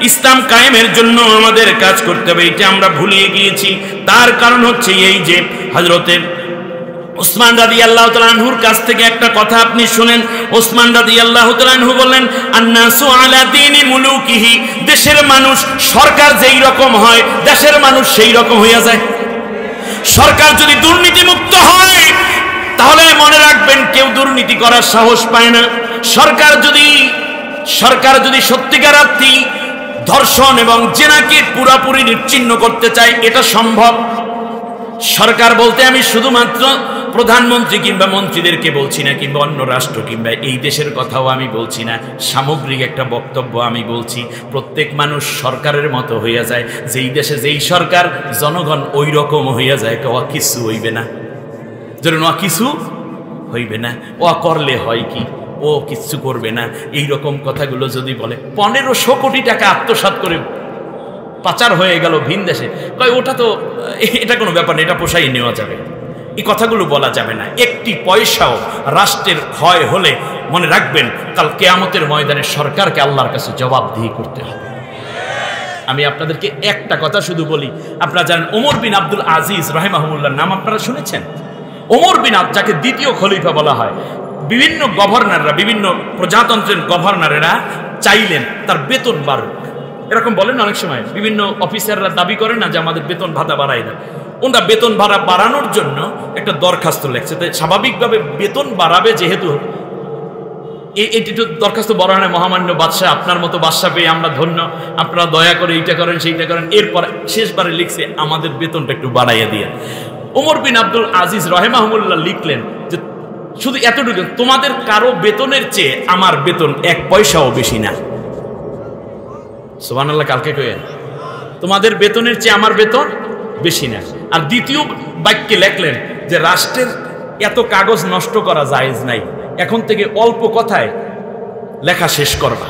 ইসলাম কায়েমের জন্য আমাদের কাজ করতে হবে, এটা আমরা ভুলে গিয়েছি। তার কারণ হচ্ছে এই যে হযরতে ওসমান রাদিয়াল্লাহু তাআলা আনহুর কাছ থেকে একটা কথা আপনি শুনেন। ওসমান রাদিয়াল্লাহু তাআলা আনহু বললেন, আন্নাসু আলা দীনি মুলুকিহি, দেশের মানুষ সরকার যেই রকম হয় দেশের মানুষ সেই রকম হইয়া যায়। সরকার যদি দুর্নীতিমুক্ত হয় তাহলে মনে রাখবেন কেউ দুর্নীতি করার সাহস পায় না। সরকার যদি সত্যিকার অর্থে ধর্ষণ এবং জেনাকে পুরোপুরি নিশ্চিহ্ন করতে চায়, এটা সম্ভব। সরকার বলতে আমি শুধুমাত্র প্রধানমন্ত্রী কিংবা মন্ত্রীদেরকে বলছি না, কিংবা অন্য রাষ্ট্র কিংবা এই দেশের কথাও আমি বলছি না, সামগ্রিক একটা বক্তব্য আমি বলছি। প্রত্যেক মানুষ সরকারের মতো হইয়া যায়, যেই দেশে যেই সরকার জনগণ ওই রকম হইয়া যায়, ও কিছু হইবে না, ধরুন ও কিছু হইবে না, ও করলে হয় কি, ও কিচ্ছু করবে না, এই রকম কথাগুলো যদি বলে, 1500 কোটি টাকা আত্মসাৎ করে পাচার হয়ে গেল ভিন দেশে, কয় ওটা তো এটা কোনো ব্যাপার না, এটা পোষাই নেওয়া যাবে, এই কথাগুলো বলা যাবে না। একটি পয়সাও রাষ্ট্রের ক্ষয় হলে মনে রাখবেন কাল কিয়ামতের ময়দানে সরকারকে আল্লাহর কাছে জবাবদিহি করতে হবে। আমি আপনাদেরকে একটা কথা শুধু বলি, আপনারা জানেন ওমর বিন আব্দুল আজিজ রাহিমাহুল্লাহর নাম আপনারা শুনেছেন। ওমর বিন যাকে দ্বিতীয় খলিফা বলা হয়, বিভিন্ন গভর্নররা, বিভিন্ন প্রজাতন্ত্রের গভর্নরেরা চাইলেন তার বেতন বাড়ুক। এরকম বলেন অনেক সময়, বিভিন্ন অফিসাররা দাবি করেন না যে আমাদের বেতন ভাতা বাড়াই না। ওনারা বেতন ভাড়া বাড়ানোর জন্য একটা দরখাস্ত লেখছে। তাই স্বাভাবিকভাবে বেতন বাড়াবে যেহেতু, এটি তো দরখাস্ত বড় হয় না, মহামান্য বাদশাহ আপনার মতো বাদশাহ পেয়ে আমরা ধন্য, আপনারা দয়া করে এইটা করেন সেইটা করেন। এরপর শেষবারে লিখছে আমাদের বেতনটা একটু বাড়াইয়া দিয়ে। ওমর বিন আব্দুল আজিজ রাহিমাহুল্লাহ লিখলেন যে শুধু এতটুকু, তোমাদের কারো বেতনের চেয়ে আমার বেতন 1 পয়সাও বেশি না। সুবহানাল্লাহ, কালকে কইেন তোমাদের বেতনের চেয়ে আমার বেতন বেশি না। আর দ্বিতীয় বাক্যে লেখলেন যে রাষ্ট্রের এত কাগজ নষ্ট করা জায়েজ নাই, এখন থেকে অল্প কথায় লেখা শেষ করবা।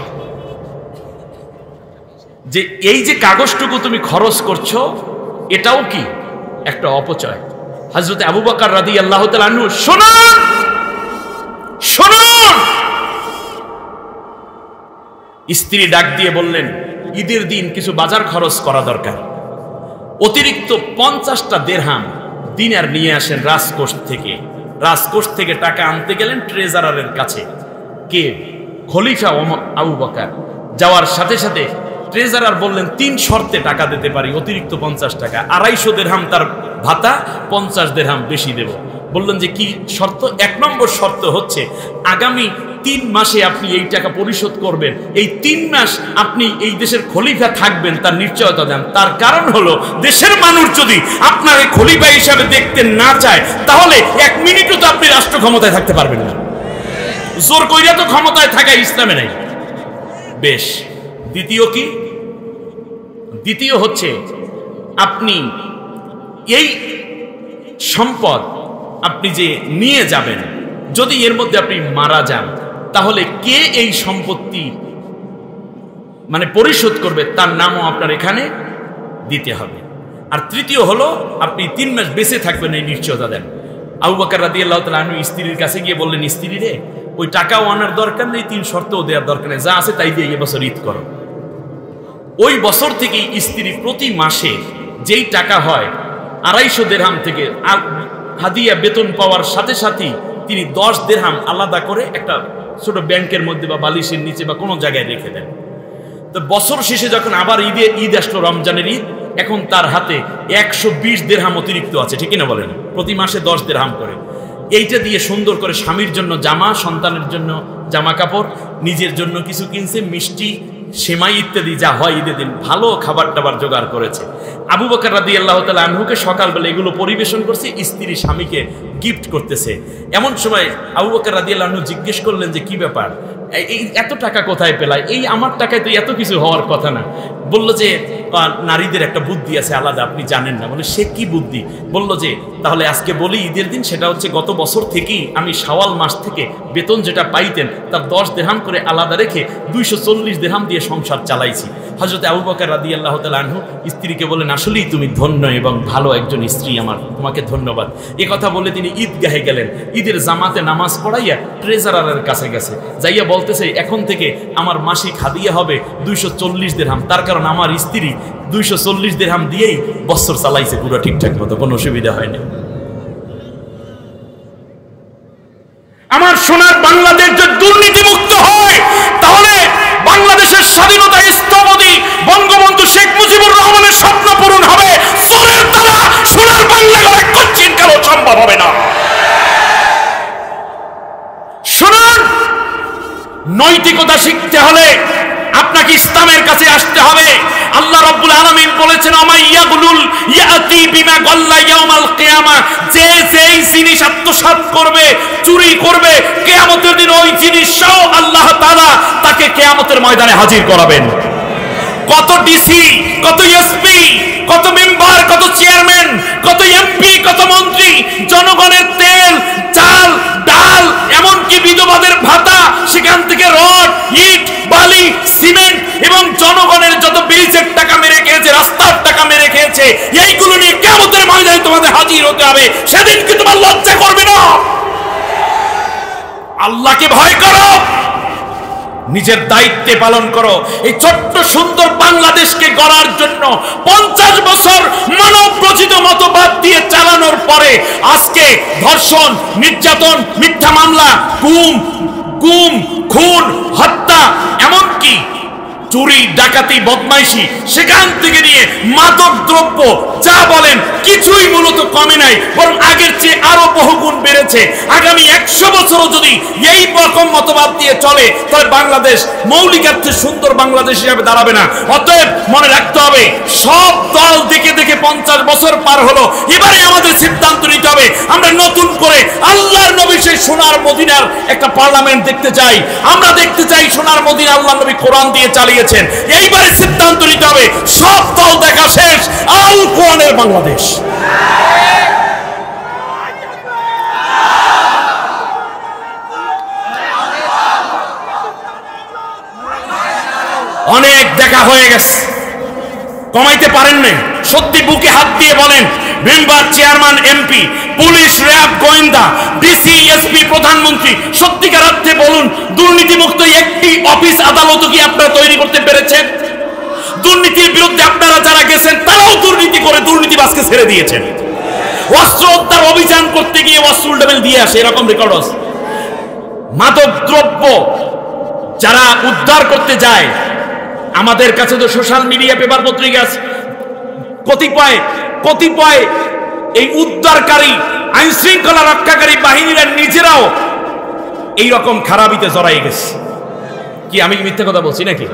যে এই যে কাগজটুকু তুমি খরচ করছো এটাও কি একটা অপচয়। হযরত আবু বকর রাদিয়াল্লাহু তাআলা আনহু, শুনুন শুনুন, স্ত্রী ডাক দিয়ে বললেন ঈদের দিন কিছু বাজার খরচ করা দরকার, অতিরিক্ত 50টা দিরহাম দিনার নিয়ে আসেন রাজকোষ থেকে। রাজকোষ থেকে টাকা আনতে গেলেন ট্রেজারারের কাছে, কে? খলিফা আবু বকর। যাওয়ার সাথে সাথে ট্রেজারার বললেন 3 শর্তে টাকা দিতে পারি, অতিরিক্ত 50 টাকা, 250 দিরহাম তার ভাতা, 50 দিরহাম বেশি দেব। বললেন যে কি শর্ত? 1 নম্বর শর্ত হচ্ছে আগামী 3 মাসে আপনি এই টাকা পরিশোধ করবেন, এই 3 মাস আপনি এই দেশের খলিফা থাকবেন, তার নিশ্চয়তা দেন। তার কারণ হলো দেশের মানুষ যদি আপনাকে খলিফা হিসাবে দেখতে না চায় তাহলে 1 মিনিটও তো আপনি রাষ্ট্র ক্ষমতায় থাকতে পারবেন না। জোর কইরা তো ক্ষমতায় থাকা ইসলামে নাই। বেশ, দ্বিতীয় কি? দ্বিতীয় হচ্ছে আপনি এই সম্পদ আপনি যে নিয়ে যাবেন, যদি এর মধ্যে আপনি মারা যান তাহলে কে এই সম্পত্তি মানে পরিশোধ করবে তার নামও আপনার এখানে দিতে হবে। আর তৃতীয় হলো আপনি 3 মাস বেঁচে থাকবেন, এই নিশ্চয়তা দেন। আবু বকর রাদিয়াল্লাহু তাআলা আনহু স্ত্রীর কাছে গিয়ে বললেন, স্ত্রী রে, ওই টাকাও আনার দরকার নেই, 3 শর্তও দেওয়ার দরকার নেই, যা আছে তাই দিয়ে এবছর ঈদ করো। ওই বছর থেকেই স্ত্রী প্রতি মাসে যেই টাকা হয় 250 দিরহাম থেকে হাদিয়া বেতন পাওয়ার সাথে সাথেই তিনি 10 দিরহাম আলাদা করে একটা ছোট ব্যাংকের মধ্যে বা বালিশের নিচে বা কোনো জায়গায় রেখে দেন। তো বছর শেষে যখন আবার ঈদ আসলো, রমজানের ঈদ, এখন তার হাতে 120 দিরহাম অতিরিক্ত আছে, ঠিক না বলেন? প্রতি মাসে 10 দিরহাম করে। এইটা দিয়ে সুন্দর করে স্বামীর জন্য জামা, সন্তানের জন্য জামা কাপড়, নিজের জন্য কিছু কিনছে, মিষ্টি, সেমাই ইত্যাদি যা হয় ঈদের দিন, ভালো খাবার টাবার জোগাড় করেছে। আবু বকর রাদিয়াল্লাহু তাআলা আনহুকে সকালবেলা এগুলো পরিবেশন করছে, স্ত্রী স্বামীকে গিফট করতেছে। এমন সময় আবু বকর রাদিয়াল্লাহু আনহু জিজ্ঞেস করলেন যে কি ব্যাপার, এই এত টাকা কোথায় পেলায়? এই আমার টাকায় তো এত কিছু হওয়ার কথা না। বলল যে নারীদের একটা বুদ্ধি আছে আলাদা, আপনি জানেন না। বলে সে কি বুদ্ধি? বলল যে তাহলে আজকে বলি ঈদের দিন, সেটা হচ্ছে গত বছর থেকেই আমি শাওয়াল মাস থেকে বেতন যেটা পাইতেন তার 10 দিরহাম করে আলাদা রেখে 240 দিরহাম দিয়ে সংসার চালাইছি। হযরত আবু বকর রাদিয়াল্লাহু তাআলা আনহু স্ত্রীকে বলেন, আসলেই তুমি ধন্য এবং ভালো একজন স্ত্রী, আমার তোমাকে ধন্যবাদ। এ কথা বলে তিনি ঈদগাহে গেলেন, ঈদের জামাতে নামাজ পড়াইয়া ট্রেজারারের কাছে গেছে, যাইয়া বলতেছে এখন থেকে আমার মাসিক হাদিয়া হবে 240 দিরহাম। তার কারণ আমার স্ত্রী 240 দিরহাম দিয়েই বছর চালাইছে পুরো ঠিকঠাক মতো, কোনো অসুবিধা হয়নি। আমার সোনার বাংলাদেশ যদি দুর্নীতিমুক্ত হয়, তাহলে বাংলাদেশের স্বাধীনতা স্থপতি বঙ্গবন্ধু শেখ মুজিবুর রহমানের স্বপ্ন পূরণ হবে। জোরের দ্বারা সোনার বাংলা গড়া কঠিন কালো সম্ভব হবে না। শুনুন, নৈতিকতা শিখতে হলে আপনাকে ইসলামের কাছে আসতে হবে। আল্লাহ রাব্বুল আলামিন বলেছেন, আমাইয়াগুলুল ইয়াতি বিমা গাল্লা ইয়াউমাল কিয়ামা, যে যেই জিনিস আত্মসাৎ করবে, চুরি করবে, কিয়ামতের দিন ওই জিনিস সহ আল্লাহ তাআলা তাকে কিয়ামতের ময়দানে হাজির করাবেন। কত ডিসি, কত এসপি, কত মেম্বার, কত চেয়ারম্যান, কত এমপি, কত মন্ত্রী জনগণের তেল, চাল, ডাল, এমনকি বিধবাদের ভাতা, সেখান থেকে রড, ইট, বালি, সিমেন্ট এবং জনগণের যত ব্রিজের টাকা মেরে খেয়েছে, রাস্তার টাকা মেরে খেয়েছে, এইগুলো নিয়ে কিয়ামতের ময়দানে তোমাদের হাজির হতে হবে। সেদিন কি তোমার লজ্জা করবে না? আল্লাহকে ভয় করো, নিজের দায়িত্বে পালন করো। এই ছোট্ট সুন্দর বাংলাদেশকে গড়ার জন্য 50 বছর মানব রচিত মতবাদ দিয়ে চালানোর পরে আজকে ধর্ষণ, নির্যাতন, মিথ্যা মামলা, গুম, খুন, হত্যা, এমনকি চুরি, ডাকাতি, বদমাইশি, সেখান থেকে নিয়ে মাদক দ্রব্য যা বলেন কিছুই মূলত কমে নাই, বরং আগের চেয়ে আরো বহুগুণ বেড়েছে। আগামী 100 বছরও যদি এই রকম মতবাদ দিয়ে চলে, তাহলে বাংলাদেশ মৌলিকার্থে সুন্দর বাংলাদেশ হিসাবে দাঁড়াবে না। অতএব মনে রাখতে হবে, সব দল দেখে দেখে 50 বছর পার হলো, এবারে আমাদের সিদ্ধান্ত নিতে হবে আমরা নতুন করে আল্লাহর নবী সেই সোনার মদিনার একটা পার্লামেন্ট দেখতে চাই। আমরা দেখতে চাই সোনার মদিনা আল্লাহর নবী কোরআন দিয়ে চালিয়ে। এইবারে সিদ্ধান্ত নিতে হবে, সব দল দেখা শেষ, আল কোরআনের বাংলাদেশ। অনেক দেখা হয়ে গেছে, কমাইতে পারেন নাই। সত্যি বুকে হাত দিয়ে বলেন, member, chairman, MP, police, RAB, গোয়েন্দা, ডিসি, এসপি, প্রধানমন্ত্রী, সত্যিকার অর্থে বলুন, দুর্নীতিমুক্ত একটি অফিস আদালত কি আপনারা তৈরি করতে পেরেছেন? দুর্নীতির বিরুদ্ধে আপনারা যারা গেছেন তারাও দুর্নীতি করে দুর্নীতিবাজকে ছেড়ে দিয়েছেন। অস্ত্র উদ্ধার অভিযান করতে গিয়ে অস্ত্র লেভেল দিয়ে আসে, এরকম রেকর্ড আছে। মাদক দ্রব্য যারা উদ্ধার করতে যায়, আমাদের কাছে তো সোশ্যাল মিডিয়া, পেপার, পত্রিকা আছে, কতিপয় এই উদ্ধারকারী, আইন শৃঙ্খলা রক্ষাকারী বাহিনীরা নিজেরাও এইরকম খারাপিতে জড়াই গেছে। কি আমি মিথ্যা কথা বলছি নাকি?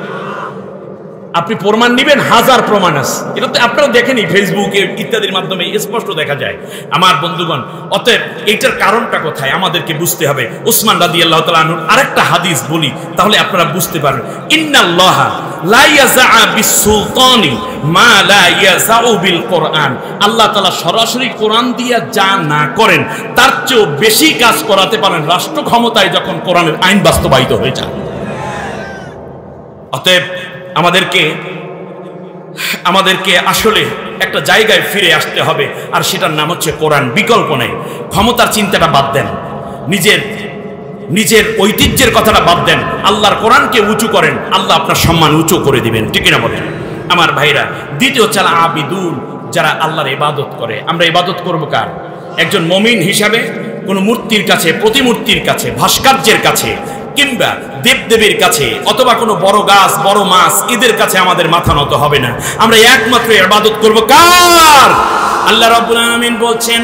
আপনি প্রমাণ নিবেন, হাজার প্রমাণ আছে। এটা তো আপনারা দেখেনি, ফেসবুকে ইত্যাদির মাধ্যমে স্পষ্ট দেখা যায় আমার বন্ধুগণ। অতএব এইটার কারণটা কোথায় আমাদেরকে বুঝতে হবে। উসমান রাদিয়াল্লাহু তাআলা আনহু আরেকটা হাদিস বলি, তাহলে আপনারা বুঝতে পারবেন। ইন্নাল্লাহা লা ইয়াযা বিস-সুলতানি মা লা ইয়াযা বিল কোরআন। আল্লাহ তাআলা সরাসরি কোরআন দিয়ে যা না করেন, তার চেয়েও বেশি কাজ করাতে পারেন রাষ্ট্র ক্ষমতায় যখন কোরআনের আইন বাস্তবায়িত হয়ে যায়। অতএব আমাদেরকে আসলে একটা জায়গায় ফিরে আসতে হবে, আর সেটার নাম হচ্ছে কোরআন। বিকল্প নেই। ক্ষমতার চিন্তাটা বাদ দেন, নিজের ঐতিহ্যের কথাটা বাদ দেন, আল্লাহর কোরআনকে উঁচু করেন, আল্লাহ আপনার সম্মান উঁচু করে দিবেন। ঠিক না বলেন আমার ভাইরা? দ্বিতীয় হচ্ছে আবিদুন, যারা আল্লাহর ইবাদত করে। আমরা ইবাদত করব কার? একজন মুমিন হিসাবে কোনো মূর্তির কাছে, প্রতিমূর্তির কাছে, ভাস্কর্যের কাছে, কিংবা দেবদেবীর কাছে, অথবা কোনো বড় গাছ, বড় মাছ, এদের কাছে আমাদের মাথা নত হবে না। আমরা একমাত্র ইবাদত করব কার? আল্লাহ রাব্বুল আলামিন বলছেন,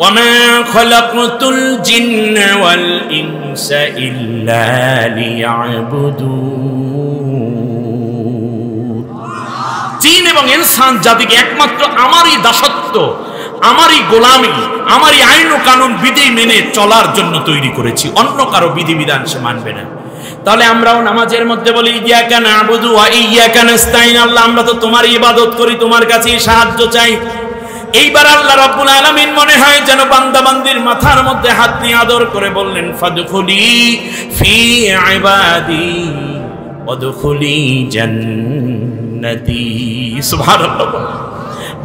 ওয়ামা খালাকতুল জিন্না ওয়াল ইনসা ইল্লা লিয়াবুদুন। জিন এবং ইনসান জাতিকে একমাত্র আমারই দাসত্ব, আমারই গোলামি, আমারই আইন ও কানুন বিধি মেনে চলার জন্য তৈরি করেছি, অন্য কারো বিধিবিধান সে মানবে না। তাহলে আমরাও নামাজের মধ্যে বলি, ইয়াকা না'বুদু ওয়া ইয়াকা নাস্তাইন, আল্লাহ আমরা তো তোমার ইবাদত করি, তোমার কাছেই সাহায্য চাই। এইবার আল্লাহ রাব্বুল আলামিন মনে হয় যেন বান্দা বান্দির মাথার মধ্যে হাত দিয়ে আদর করে বললেন, ফাদখুলি ফি ইবাদি ওয়াদখুলি জান্নাতি। সুবহানাল্লাহ।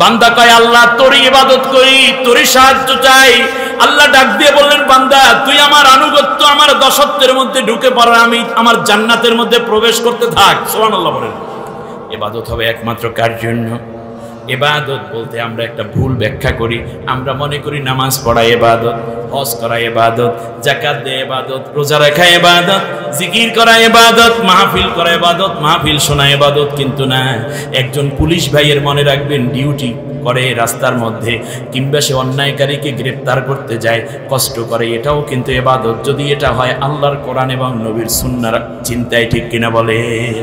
বান্দা কয়, আল্লাহ তোরই ইবাদত করি, তোরই সাহায্য চাই। আল্লাহ ডাক দিয়ে বললেন, বান্দা তুই আমার আনুগত্য, আমার দাসত্বের মধ্যে ঢুকে পড়, আমি আমার জান্নাতের মধ্যে প্রবেশ করতে থাক। সুবহানাল্লাহ বলেন। ইবাদত হবে একমাত্র কার জন্য? ইবাদত বলতে আমরা একটা ভুল ব্যাখ্যা করি। আমরা মনে করি নামাজ পড়া ইবাদত, হজ করা ইবাদত, যাকাত দেয়া ইবাদত, রোজা রাখা ইবাদত, জিকির করা ইবাদত, মাহফিল করা ইবাদত, মাহফিল শোনা ইবাদত। কিন্তু না, একজন পুলিশ ভাইয়ের মনে রাখবেন ডিউটি করে রাস্তার মধ্যে, কিংবা সে অন্যায়কারীকে গ্রেফতার করতে যায়, কষ্ট করে, এটাও কিন্তু ইবাদত, যদি এটা হয় আল্লাহর কোরআন এবং নবীর সুন্নাহর চিন্তায়। ঠিক কিনা বলেন?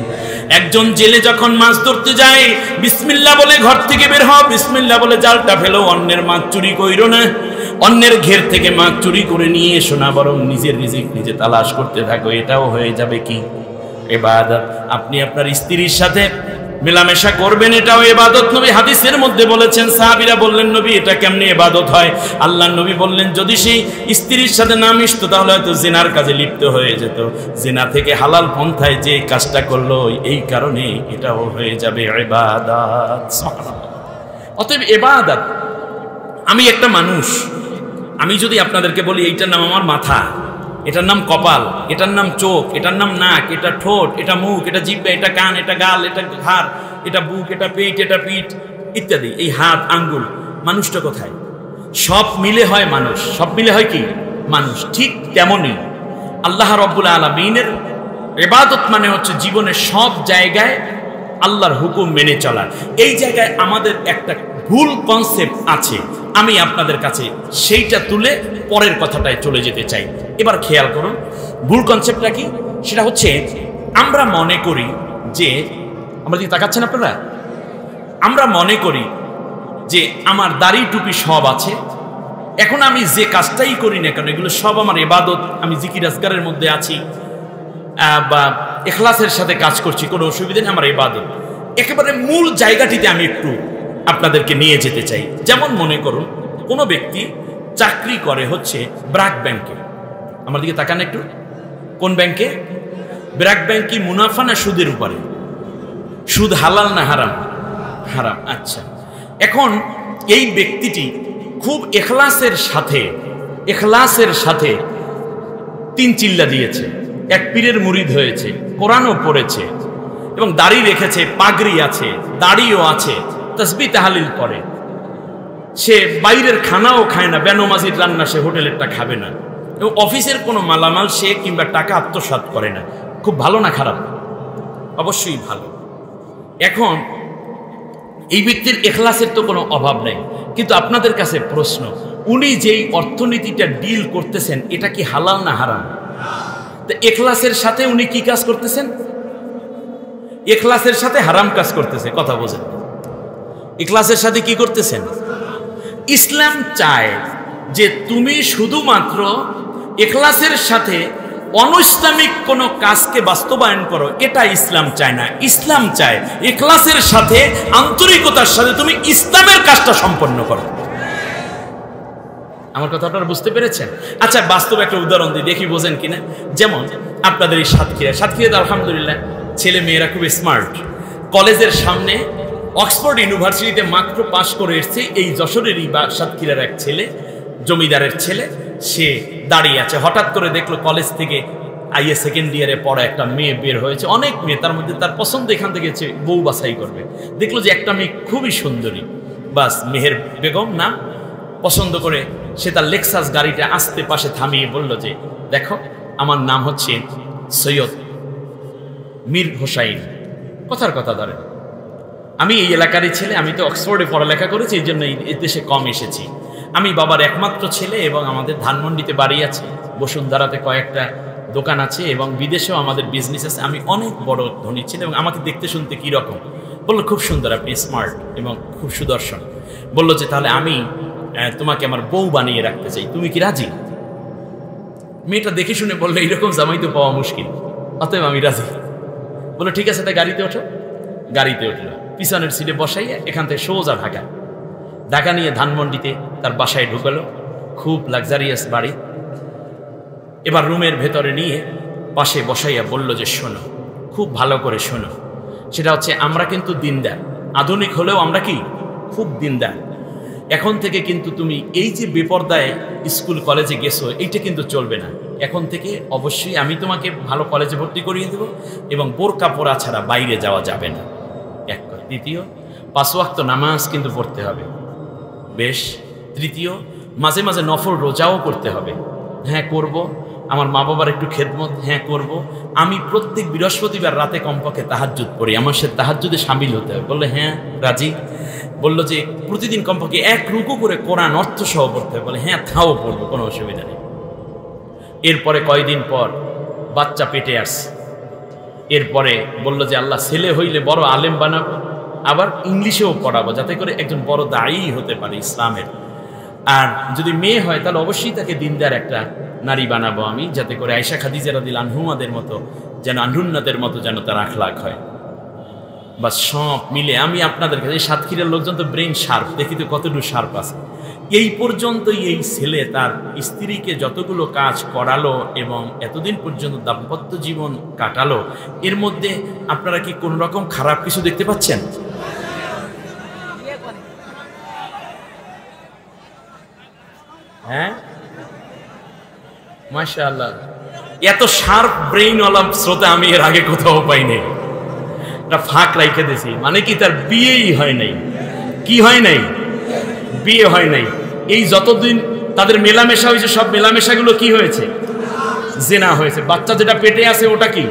একজন জেলে যখন মাছ ধরতে যায়, বিসমিল্লাহ বলে ঘর থেকে বের হও, বিসমিল্লাহ বলে জালটা ফেলো, অন্যের মাছ চুরি কইরো না, অন্যের ঘের থেকে মাছ চুরি করে নিয়ে এসো না, বরং নিজের রিজিক নিজে তালাশ করতে থাকো। এটাও হয়ে যাবে কি? ইবাদত। আপনি আপনার স্ত্রীর সাথে মেলামেশা করবেন, এটাও ইবাদত। নবী হাদিসের মধ্যে বলেছেন, সাহাবীরা বললেন নবী এটা কেমনে ইবাদত হয়? আল্লাহর নবী বললেন যদি সেই স্ত্রীর সাথে না মিশতো তাহলে হয়তো জিনার কাজে লিপ্ত হয়ে যেত। জিনা থেকে হালাল পন্থায় যে কাজটা করলো, এই কারণে এটাও হয়ে যাবে ইবাদত। অতএব ইবাদত। আমি একটা মানুষ, আমি যদি আপনাদেরকে বলি এইটার নাম আমার মাথা, এটার নাম কপাল, এটার নাম চোখ, এটার নাম নাক, এটা ঠোঁট, এটা মুখ, এটা জিহ্বা, এটা কান, এটা গাল, এটা ঘাড়, এটা বুক, এটা পেট, এটা পিঠ ইত্যাদি, এই হাত আঙ্গুল, মানুষটা কোথায়? সব মিলে হয় মানুষ। সব মিলে হয় কি? মানুষ। ঠিক তেমনই আল্লাহ রাব্বুল আলামিনের ইবাদত মানে হচ্ছে জীবনের সব জায়গায় আল্লাহর হুকুম মেনে চলা। এই জায়গায় আমাদের একটা ভুল কনসেপ্ট আছে, আমি আপনাদের কাছে সেইটা তুলে পরের কথাটায় চলে যেতে চাই। এবার খেয়াল করুন ভুল কনসেপ্টটা কি। সেটা হচ্ছে আমরা মনে করি যে, আমরা দিকে তাকাচ্ছেন আপনারা, আমরা মনে করি যে আমার দাড়ি টুপি সব আছে, এখন আমি যে কাজটাই করি না কেন এগুলো সব আমার ইবাদত, আমি জিকির আজকারের মধ্যে আছি বা ইখলাসের সাথে কাজ করছি, কোনো অসুবিধা নেই, আমার ইবাদত। একেবারে মূল জায়গাটিতে আমি একটু আপনাদেরকে নিয়ে যেতে চাই। যেমন মনে করুন কোনো ব্যক্তি চাকরি করে হচ্ছে ব্র্যাক ব্যাংকে, আমার দিকে তাকান একটু, কোন ব্যাংকে? ব্র্যাক ব্যাংক কি মুনাফা না সুদের উপরে? সুদ হালাল না হারাম? হারাম। আচ্ছা, এখন এই ব্যক্তিটি খুব ইখলাসের সাথে 3 চিল্লা দিয়েছে, এক পীরের মুরিদ হয়েছে, কোরআনও পড়েছে এবং দাড়ি রেখেছে, পাগড়ি আছে, দাড়িও আছে, তাসবিহ তাহলিল করে, সে বাইরের খানাও খায় না, বেনমাজির রান্না সে হোটেলেরটা খাবে না, এবং অফিসের কোনো মালামাল সে কিংবা টাকা আত্মসাৎ করে না। খুব ভালো না খারাপ? অবশ্যই ভালো। এখন এই ব্যক্তির ইখলাসের তো কোনো অভাব নেই, কিন্তু আপনাদের কাছে প্রশ্ন, উনি যেই অর্থনীতিটা ডিল করতেছেন এটা কি হালাল না হারাম? তো ইখলাসের সাথে উনি কি কাজ করতেছেন? ইখলাসের সাথে হারাম কাজ করতেছে। কথা বোঝেন? ইখলাসের সাথে কি করতেছেন? ইসলাম চায় যে তুমি শুধুমাত্র ইখলাসের সাথে অনৈসলামিক কোনো কাজকে বাস্তবায়ন করো, এটা ইসলাম চায় না। ইসলাম চায় ইখলাসের সাথে আন্তরিকতার সাথে তুমি ইসলামের কাজটা সম্পন্ন করো। আমার কথা আপনারা বুঝতে পেরেছেন? আচ্ছা, বাস্তব একটা উদাহরণ দিই, দেখি বোঝেন কিনা। যেমন আপনাদের এই সাতক্ষীরাতে আলহামদুলিল্লাহ ছেলে মেয়েরা খুব স্মার্ট। কলেজের সামনে অক্সফোর্ড ইউনিভার্সিটিতে মাত্র পাশ করে এসছে এই যশোরেরই বা সাতক্ষীরার এক ছেলে, জমিদারের ছেলে, সে দাঁড়িয়ে আছে। হঠাৎ করে দেখলো কলেজ থেকে আইএ সেকেন্ড ইয়ারে পড়া একটা মেয়ে বের হয়েছে, অনেক মেয়ে, তার মধ্যে তার পছন্দ এখান থেকে বউ বাছাই করবে। দেখলো যে একটা মেয়ে খুবই সুন্দরী, বাস মেহের বেগম নাম, পছন্দ করে সে তার লেক্সাস গাড়িটা আস্তে পাশে থামিয়ে বলল যে দেখো আমার নাম হচ্ছে সৈয়দ মীর হোসাইন, কথার কথা ধরে, আমি এই এলাকারই ছেলে, আমি তো অক্সফোর্ডে পড়ালেখা করেছি, এই জন্য এই দেশে কম এসেছি, আমি বাবার একমাত্র ছেলে এবং আমাদের ধানমন্ডিতে বাড়ি আছে, বসুন্ধরাতে কয়েকটা দোকান আছে এবং বিদেশেও আমাদের বিজনেস আছে, আমি অনেক বড় ধনী ছেলে এবং আমাকে দেখতে শুনতে কীরকম? বললো খুব সুন্দর, আপনি স্মার্ট এবং খুব সুদর্শন। বললো যে তাহলে আমি তোমাকে আমার বউ বানিয়ে রাখতে চাই, তুমি কি রাজি? মেয়েটা দেখে শুনে বললো এইরকম জামাই তো পাওয়া মুশকিল, অতএব আমি রাজি। বললো ঠিক আছে, তাই গাড়িতে ওঠো। গাড়িতে উঠলো, পিছনের সিটে বসাইয়া এখান থেকে সোজা ঢাকা নিয়ে ধানমন্ডিতে তার বাসায় ঢুকালো, খুব লাক্সারিয়াস বাড়ি। এবার রুমের ভেতরে নিয়ে পাশে বসাইয়া বলল যে শোনো, খুব ভালো করে শোনো, সেটা হচ্ছে আমরা কিন্তু দিনদার, আধুনিক হলেও আমরা কি খুব দিনদার। এখন থেকে কিন্তু তুমি এই যে বেপরদায় স্কুল কলেজে গেছো এইটা কিন্তু চলবে না। এখন থেকে অবশ্যই আমি তোমাকে ভালো কলেজে ভর্তি করিয়ে দেবো এবং বোরকা পরা ছাড়া বাইরে যাওয়া যাবে না। এক কথা। দ্বিতীয়, 5 ওয়াক্ত নামাজ কিন্তু পড়তে হবে। বেশ। তৃতীয়, মাঝে মাঝে নফল রোজাও করতে হবে। হ্যাঁ করব। আমার মা বাবার একটু খেদমত, হ্যাঁ করব। আমি প্রত্যেক বৃহস্পতিবার রাতে কমপক্ষে তাহাজ্জুদ পড়ি, আমার সাথে তাহাজ্জুদে শামিল হতে হবে। বললে হ্যাঁ রাজি। বললো যে প্রতিদিন কমপক্ষে 1 রুকু করে কোরআন অর্থ সহ পড়তে হবে। বলে হ্যাঁ তাও পড়বো, কোনো অসুবিধা নেই। এরপরে কয়দিন পর বাচ্চা পেটে আসছে। এরপরে বলল যে আল্লাহ ছেলে হইলে বড় আলেম বানাবো, আবার ইংলিশেও পড়াবো, যাতে করে একজন বড় দায়ী হতে পারে ইসলামের। আর যদি মেয়ে হয় তাহলে অবশ্যই তাকে দিনদার একটা নারী বানাবো আমি, যাতে করে আয়েশা খাদিজা রাদিয়াল্লাহু আনহুমাদের মতো, যেন আনহুন্নাদের মতো যেন তার আখলাক হয়। বা সব মিলে আমি আপনাদের কাছে, এই সাতক্ষীরার লোকজন তো ব্রেন শার্প, দেখি তো কতটুকু শার্প আছে। এই পর্যন্তই এই ছেলে তার স্ত্রীকে যতগুলো কাজ করালো এবং এতদিন পর্যন্ত দাম্পত্য জীবন কাটালো, এর মধ্যে আপনারা কি কোন রকম খারাপ কিছু দেখতে পাচ্ছেন? হ্যাঁ মাশাআল্লাহ, এত শার্প ব্রেইনওয়ালা শ্রোতা আমি এর আগে কোথাও পাইনি। এটা ফাঁক রাইখে দিয়েছি, মানে কি তার বিয়েই হয় নাই। কি হয় নাই? বিয়ে হয় নাই। এই যতদিন তাদের মেলামেশা হয়েছে, সব মেলামেশাগুলো কি হয়েছে? জিনা হয়েছে। বাচ্চা যেটা পেটে আছে ওটা কি?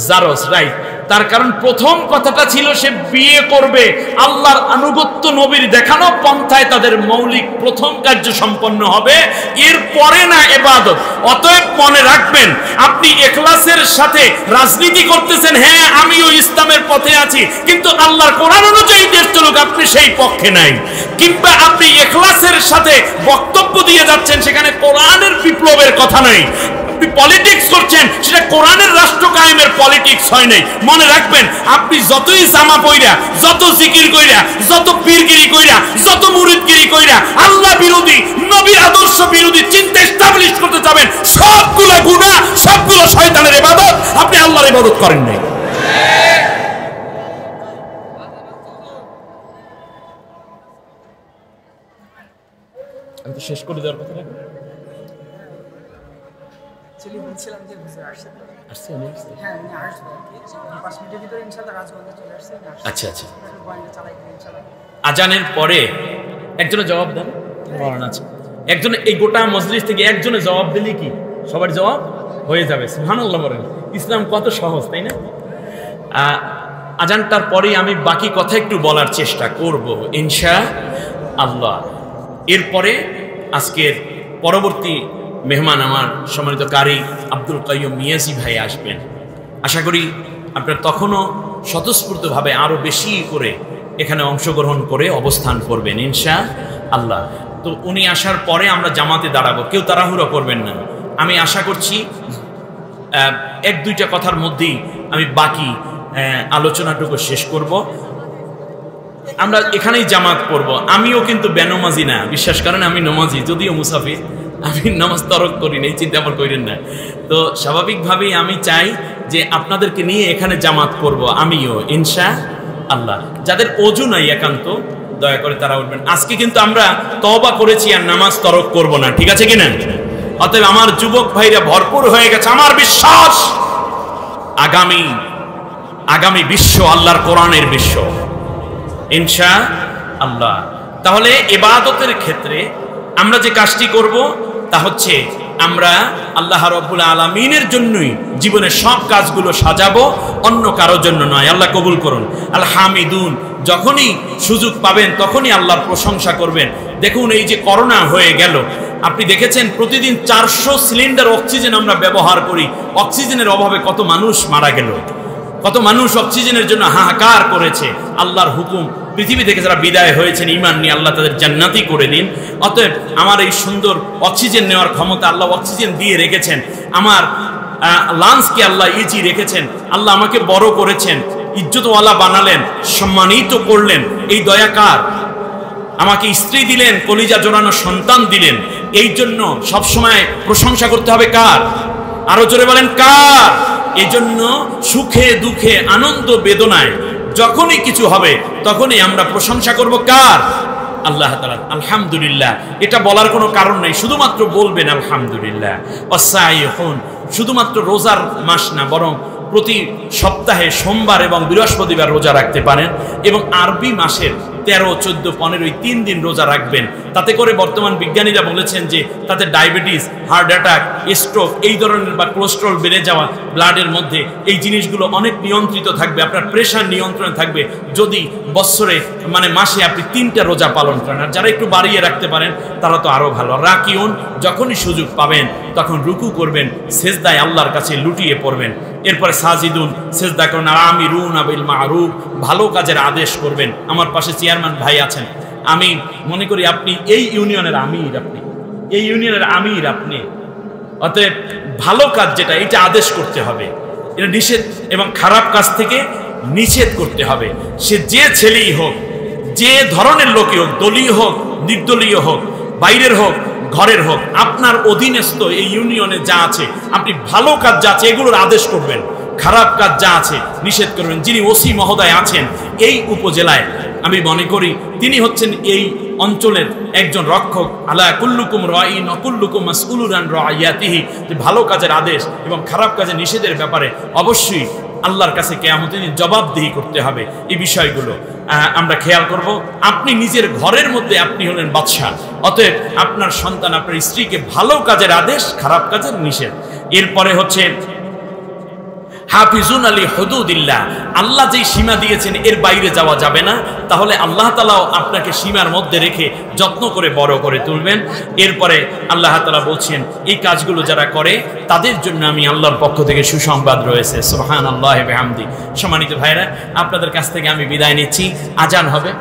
Jars, right. তার কারণ প্রথম কথাটা ছিল সে বিয়ে করবে, আল্লাহর আনুগত্য নবীর দেখানো পন্থায় তাদের মৌলিক প্রথম কার্য সম্পন্ন হবে, এরপরে না ইবাদত। অতএব মনে রাখবেন, আপনি ইখলাসের সাথে রাজনীতি করতেছেন, হ্যাঁ আমিও ইসলামের পথে আছি, কিন্তু আল্লাহর কোরআন অনুযায়ী দেশ চলুক আপনি সেই পক্ষে নাই। কিংবা আপনি ইখলাসের সাথে বক্তব্য দিয়ে যাচ্ছেন, সেখানে কোরআনের বিপ্লবের কথা নাই। পলিটিক্স করছেন, সেটা কোরআনের রাষ্ট্র কায়েমের পলিটিক্স হয় নাই। মনে রাখবেন, আপনি যতই জামা পইরা, যত জিকির কইরা, যত পীরগিরি কইরা, যত মুরিদগিরি কইরা আল্লাহ বিরোধী, নবীর আদর্শ বিরোধী চিন্তা এস্টাবলিশ করতে যাবেন, সবগুলো গুনাহ, সবগুলো শয়তানের ইবাদত। আপনি আল্লাহর ইবাদত করেন নাই। আমি তো শেষ করে দেওয়ার কথা না। আচ্ছা আচ্ছা, আজানের পরে একজনে জবাব দেন। একজনে, এই গোটা মজলিস থেকে একজনে জবাব দিলে কি সবার জবাব হয়ে যাবে? সুবহানাল্লাহ বলেন। ইসলাম কত সহজ, তাই না? আজানটার পরে আমি বাকি কথা একটু বলার চেষ্টা করব ইনশাআল্লাহ। এরপরে আজকের পরবর্তী মেহমান আমার সম্মানিত কারি আব্দুল কাইয়ুম মিয়াজি ভাই আসবেন। আশা করি আপনারা তখনও স্বতঃস্ফূর্তভাবে আরও বেশি করে এখানে অংশগ্রহণ করে অবস্থান করবেন ইনশাআল্লাহ। তো উনি আসার পরে আমরা জামাতে দাঁড়াবো, কেউ তাড়াহুড়ো করবেন না। আমি আশা করছি 1-2টা কথার মধ্যেই আমি বাকি আলোচনাটুকু শেষ করব। আমরা এখানেই জামাত করব। আমিও কিন্তু বেনমাজি না, বিশ্বাস করেন, আমি নমাজি, যদিও মুসাফির, আমি নামাজ তরক করি না, এই চিন্তা আমার করেন না। তো স্বাভাবিকভাবেই আমি চাই যে আপনাদেরকে নিয়ে এখানে জামাত করব আমিও ইনশাআল্লাহ। যাদের ওযু নাই একান্ত দয়া করে তারা উঠবেন। আজকে কিন্তু আমরা তওবা করেছি আর নামাজ তরক করব না, ঠিক আছে কিনা? অতএব আমার যুবক ভাইরা ভরপুর হয়ে গেছে। আমার বিশ্বাস আগামী বিশ্ব আল্লাহর কোরআনের বিশ্ব ইনশাআল্লাহ। তাহলে ইবাদতের ক্ষেত্রে আমরা যে কাজটি করব তা হচ্ছে আমরা আল্লাহ রাব্বুল আলামিনের জন্যই জীবনের সব কাজগুলো সাজাবো, অন্য কারোর জন্য নয়। আল্লাহ কবুল করুন। আল হামিদুন, যখনই সুযোগ পাবেন তখনই আল্লাহর প্রশংসা করবেন। দেখুন, এই যে করোনা হয়ে গেল, আপনি দেখেছেন প্রতিদিন 400 সিলিন্ডার অক্সিজেন আমরা ব্যবহার করি। অক্সিজেনের অভাবে কত মানুষ মারা গেল, কত মানুষ অক্সিজেনের জন্য হাহাকার করেছে। আল্লাহর হুকুম, পৃথিবী থেকে যারা বিদায় হয়েছেন ঈমান নিয়ে, আল্লাহ তাদের জান্নাতি করে দিন। অতএব আমার এই সুন্দর অক্সিজেন নেওয়ার ক্ষমতা, আল্লাহ অক্সিজেন দিয়ে রেখেছেন। আমার লাঞ্চকে আল্লাহ ইজি রেখেছেন। আল্লাহ আমাকে বড় করেছেন, ইজ্জতওয়ালা বানালেন, সম্মানিত করলেন। এই দয়া কার? আমাকে স্ত্রী দিলেন, কলিজা জোড়ানো সন্তান দিলেন। এই জন্য সবসময় প্রশংসা করতে হবে কার? আরো জোরে বলেন কার? এই জন্য সুখে দুঃখে আনন্দ বেদনায় যখনই কিছু হবে তখনই আমরা প্রশংসা করব কার? আল্লাহ তাআলা। আলহামদুলিল্লাহ, এটা বলার কোনো কারণ নেই, শুধুমাত্র বলবেন আলহামদুলিল্লাহ। ওয়াসাইহুন, শুধুমাত্র রোজার মাস না, বরং প্রতি সপ্তাহে সোমবার এবং বৃহস্পতিবার রোজা রাখতে পারেন এবং আরবি মাসের 13, 14, 15 3 দিন রোজা রাখবেন। তাতে করে বর্তমান বিজ্ঞানীরা বলেছেন যে তাতে ডায়াবেটিস, হার্ট অ্যাটাক, স্ট্রোক এই ধরনের বা কোলেস্ট্রল বেড়ে যাওয়া, ব্লাডের মধ্যে এই জিনিসগুলো অনেক নিয়ন্ত্রিত থাকবে, আপনার প্রেশার নিয়ন্ত্রণে থাকবে যদি বৎসরে মাসে আপনি 3টা রোজা পালন করেন। আর যারা একটু বাড়িয়ে রাখতে পারেন তারা তো আরও ভালো। রাকিউন, যখনই সুযোগ পাবেন তখন রুকু করবেন, সেজদায় আল্লাহর কাছে লুটিয়ে পড়বেন। এরপরে সাজিদুন, সেজদা করেন। আর আমিরুনা বিল মারুফ, ভালো কাজের আদেশ করবেন। আমার পাশে চেয়ারম্যান ভাই আছেন, আমি মনে করি আপনি এই ইউনিয়নের আমির, আপনি অতএব ভালো কাজ যেটা এটা আদেশ করতে হবে, এটা নিষেধ এবং খারাপ কাজ থেকে নিষেধ করতে হবে। সে যে ছেলেই হোক, যে ধরনের লোকই হোক, দলীয় হোক, নির্দলীয় হোক, বাইরের হোক, ঘরের হোক, আপনার অধীনস্থ এই ইউনিয়নে যা আছে আপনি ভালো কাজ যা আছে এগুলোর আদেশ করবেন, খারাপ কাজ যা আছে নিষেধ করবেন। যিনি ওসি মহোদয় আছেন এই উপজেলায়, আমি মনে করি তিনি হচ্ছেন এই অঞ্চলের একজন রক্ষক। আলা কুল্লুকুম রাঈন ওয়া কুল্লুকুম মাসউলুন আন রাইয়াতিহি, যে ভালো কাজের আদেশ এবং খারাপ কাজের নিষেধের ব্যাপারে অবশ্যই আল্লাহর কাছে কিয়ামতের দিন জবাবদিহি করতে হবে। এই বিষয়গুলো আমরা খেয়াল করব। আপনি নিজের ঘরের মধ্যে আপনি হলেন বাদশা, অতএব আপনার সন্তান, আপনার স্ত্রীকে ভালো কাজের আদেশ, খারাপ কাজের নিষেধ। এরপরে হচ্ছে হাফিজুন আলী হুদুদিল্লাহ, আল্লাহ যেই সীমা দিয়েছেন এর বাইরে যাওয়া যাবে না, তাহলে আল্লাহ তাআলাও আপনাকে সীমার মধ্যে রেখে যত্ন করে বড় করে তুলবেন। এরপরে আল্লাহ তাআলা বলছেন এই কাজগুলো যারা করে তাদের জন্য আমি আল্লাহর পক্ষ থেকে সুসংবাদ রয়েছে। সুবহানাল্লাহি ওয়া বিহামদি। সম্মানিত ভাইরা, আপনাদের কাছ থেকে আমি বিদায় নিচ্ছি। আজান হবে।